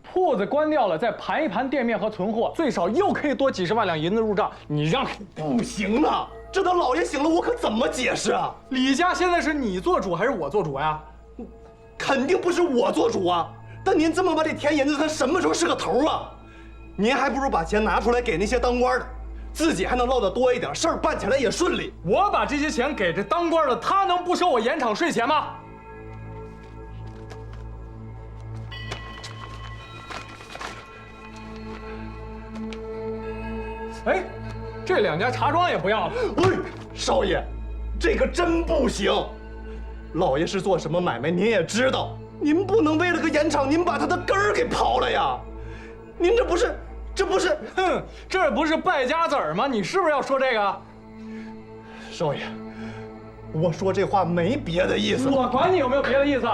铺子关掉了，再盘一盘店面和存货，最少又可以多几10万两银子入账。你让不行啊！这等老爷醒了，我可怎么解释啊？李家现在是你做主还是我做主呀？肯定不是我做主啊！但您这么把这田引子，它什么时候是个头啊？您还不如把钱拿出来给那些当官的，自己还能捞得多一点，事儿办起来也顺利。我把这些钱给这当官的，他能不收我盐场税钱吗？哎，这2家茶庄也不要了。哎，少爷，这个真不行。老爷是做什么买卖，您也知道，您不能为了个盐场，您把他的根儿给刨了呀！您这不是，哼，这不是败家子儿吗？你是不是要说这个？少爷，我说这话没别的意思。我管你有没有别的意思。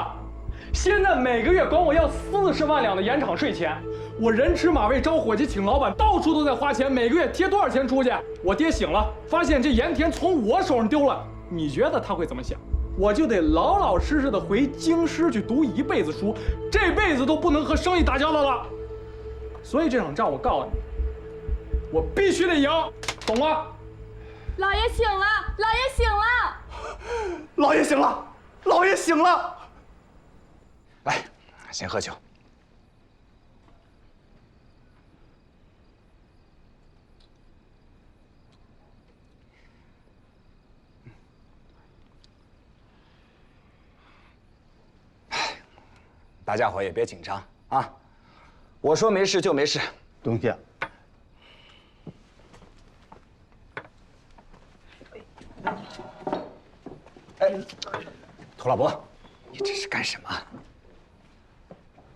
现在每个月管我要40万两的盐场税钱，我人吃马喂招伙计请老板，到处都在花钱，每个月贴多少钱出去？我爹醒了，发现这盐田从我手上丢了，你觉得他会怎么想？我就得老老实实的回京师去读一辈子书，这辈子都不能和生意打交道了。所以这场仗我告诉你，我必须得赢，懂吗？老爷醒了，老爷醒了，老爷醒了，老爷醒了。来，先喝酒。大家伙也别紧张啊！我说没事就没事。东家，哎，涂老伯，你这是干什么？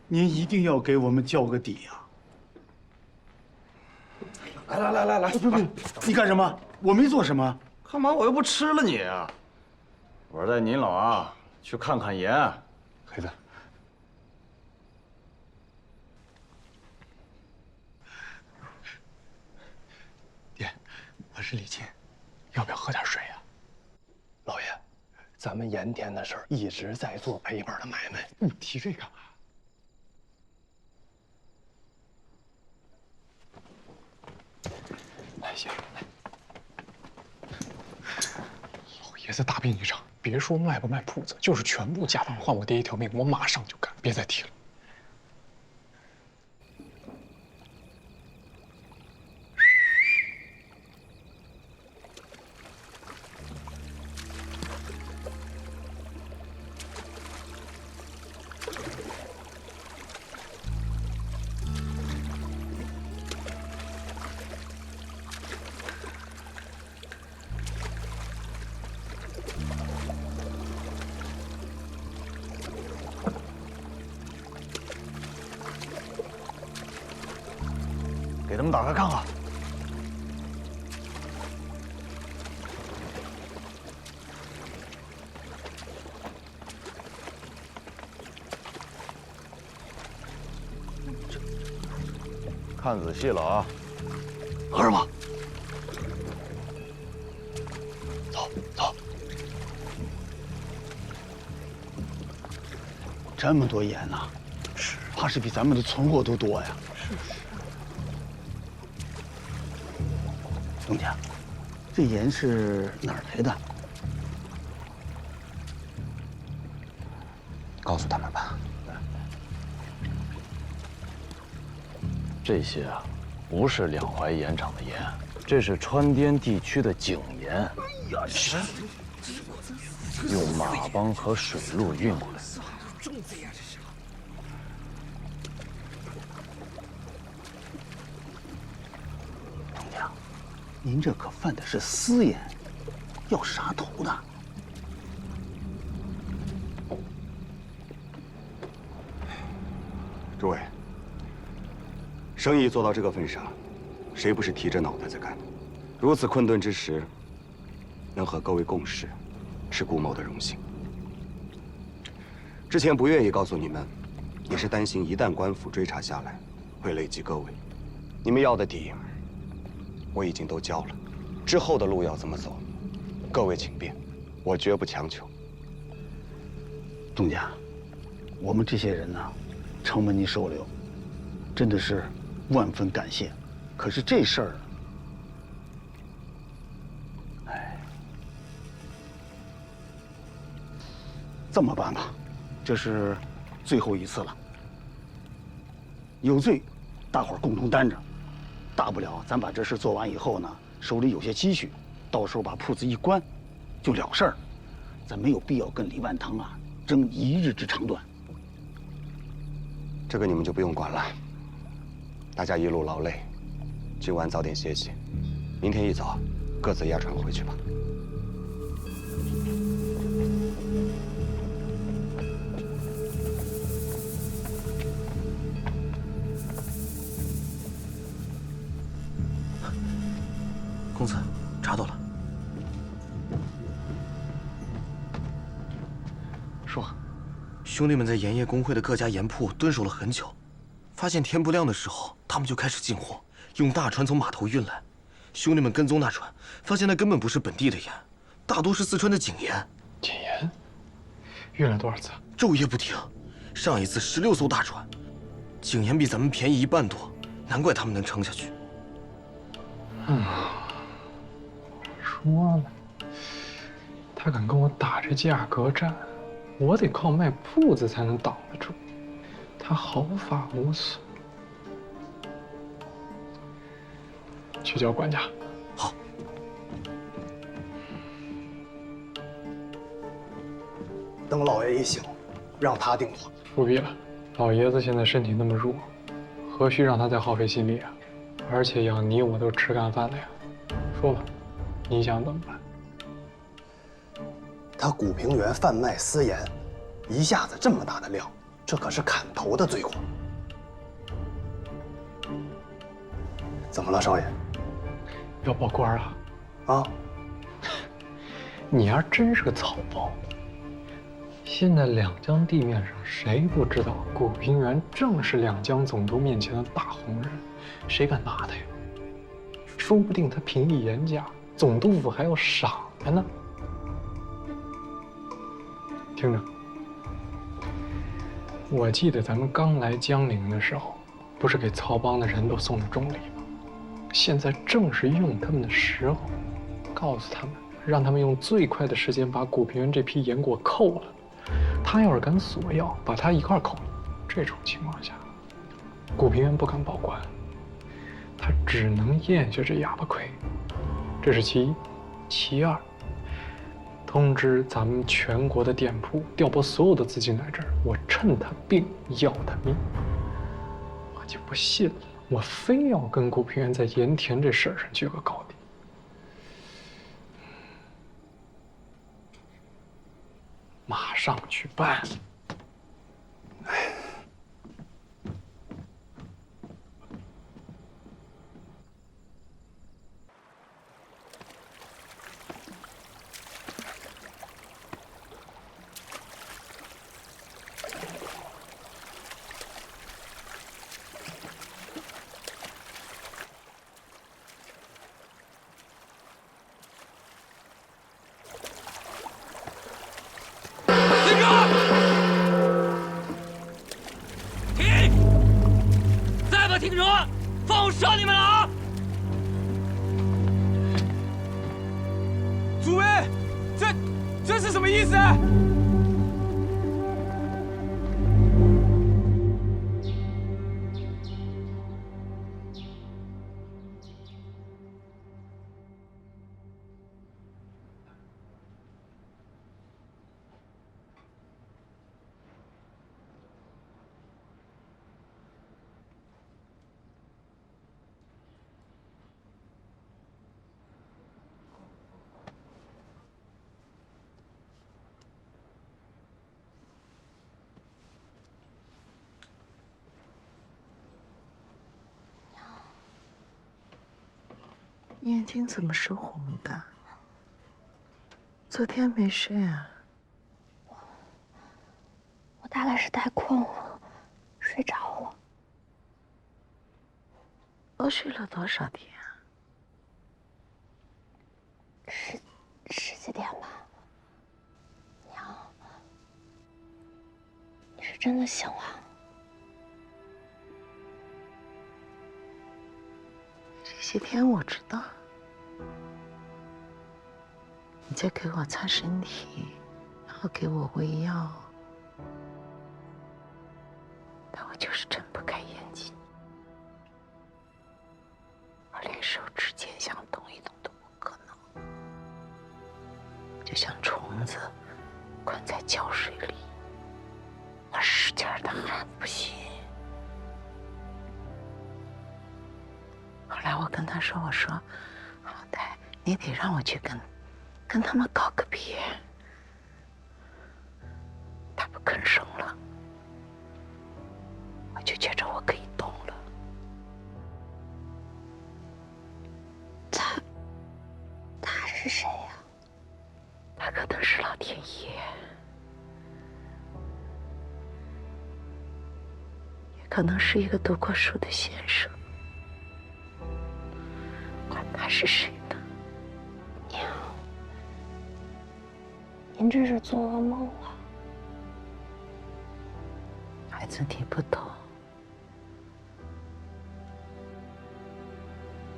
您一定要给我们交个底呀！来，你干什么？我没做什么。干嘛？我又不吃了你啊！我是带您老啊去看看盐。黑子，爹，我是李进，要不要喝点水呀？老爷，咱们盐田的事儿一直在做赔本的买卖，你提这干嘛？来，行，来。老爷子大病一场，别说卖不卖铺子，就是全部家当换我爹一条命，我马上就干，别再提了。给他们打开看看。看仔细了啊！喝着吧。走。这么多盐呐，是，怕是比咱们的存货都多呀。是。东家，这盐是哪儿来的？告诉他们吧。这些啊，不是两淮盐场的盐，这是川滇地区的井盐。哎呀，是用马帮和水路运过来。种子呀，这是。东家，您这可贩的是私盐，要杀头的。诸位，生意做到这个份上，谁不是提着脑袋在干？如此困顿之时，能和各位共事，是顾某的荣幸。之前不愿意告诉你们，也是担心一旦官府追查下来，会累及各位。你们要的底，我已经都交了，之后的路要怎么走，各位请便，我绝不强求。东家，我们这些人呢，承蒙您收留，真的是万分感谢。可是这事儿，哎，这么办吧，这是最后一次了。有罪，大伙儿共同担着。大不了咱把这事做完以后呢，手里有些积蓄，到时候把铺子一关，就了事儿。咱没有必要跟李万堂啊争一日之长短。这个你们就不用管了。大家一路劳累，今晚早点歇息，明天一早各自押船回去吧。公子，查到了。说，兄弟们在盐业工会的各家盐铺蹲守了很久，发现天不亮的时候，他们就开始进货，用大船从码头运来。兄弟们跟踪那船，发现那根本不是本地的盐，大多是四川的井盐。井盐？运了多少次？昼夜不停。上一次16艘大船，井盐比咱们便宜1半多，难怪他们能撑下去。说了，他敢跟我打这价格战，我得靠卖铺子才能挡得住。他毫发无损。去叫管家。好。等老爷一醒，让他定夺。不必了，老爷子现在身体那么弱，何须让他再耗费心力啊？而且养你我都吃干饭的呀。说吧，你想怎么办？他古平原贩卖私盐，一下子这么大的量，这可是砍头的罪过。怎么了，少爷？要报官啊？啊！你要真是个草包！现在两江地面上，谁不知道古平原正是两江总督面前的大红人？谁敢拿他呀？说不定他平抑盐价，总督府还要赏他呢。听着，我记得咱们刚来江陵的时候，不是给曹帮的人都送了重礼吗？现在正是用他们的时候，告诉他们，让他们用最快的时间把古平原这批盐给我扣了。他要是敢索要，把他一块扣了，这种情况下，古平原不敢报官，他只能咽下这哑巴亏。这是其一。其二，通知咱们全国的店铺调拨所有的资金来这儿，我趁他病要他命。我就不信了，我非要跟古平原在盐田这事儿上决个高低。马上去办。听着，放我杀你们了啊！诸位，这是什么意思？眼睛怎么是红的？昨天没睡啊？我大概是太困了，睡着了。都睡了多少天啊十几天吧。娘，你是真的醒了？这些天我知道，你在给我擦身体，然后给我喂药。但我就是睁不开眼睛，我连手指尖想动一动都不可能，就像虫子困在胶水里，我使劲的喊不行。后来我跟他说：“我说，好歹你得让我去跟他们告个别。”他不吭声了，我就觉着我可以动了。他是谁呀？他可能是老天爷，也可能是一个读过书的先生。管他是谁呢？娘，您这是做噩梦了。孩子，你不懂，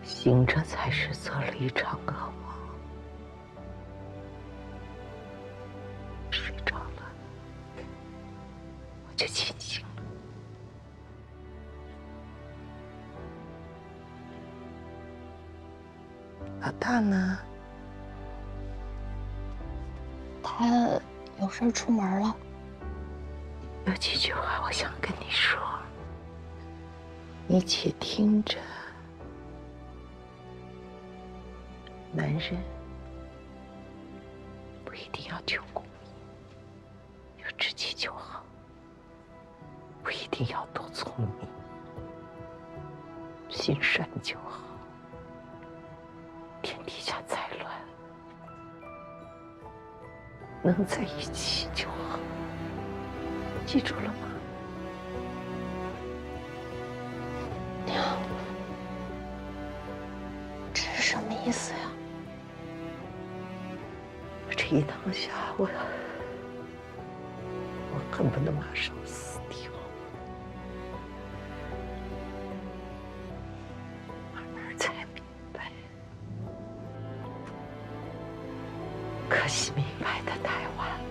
醒着才是做了一场噩梦，睡着了我就清醒了。老大呢？他有事出门了。有几句话我想跟你说，你且听着。男人不一定要求功名，有志气就好，不一定要多聪明，心善就好。天底下再乱，能在一起就好。记住了吗？娘，这是什么意思呀？这一趟下，我恨不得马上死掉。慢慢才明白，可惜明白的太晚了。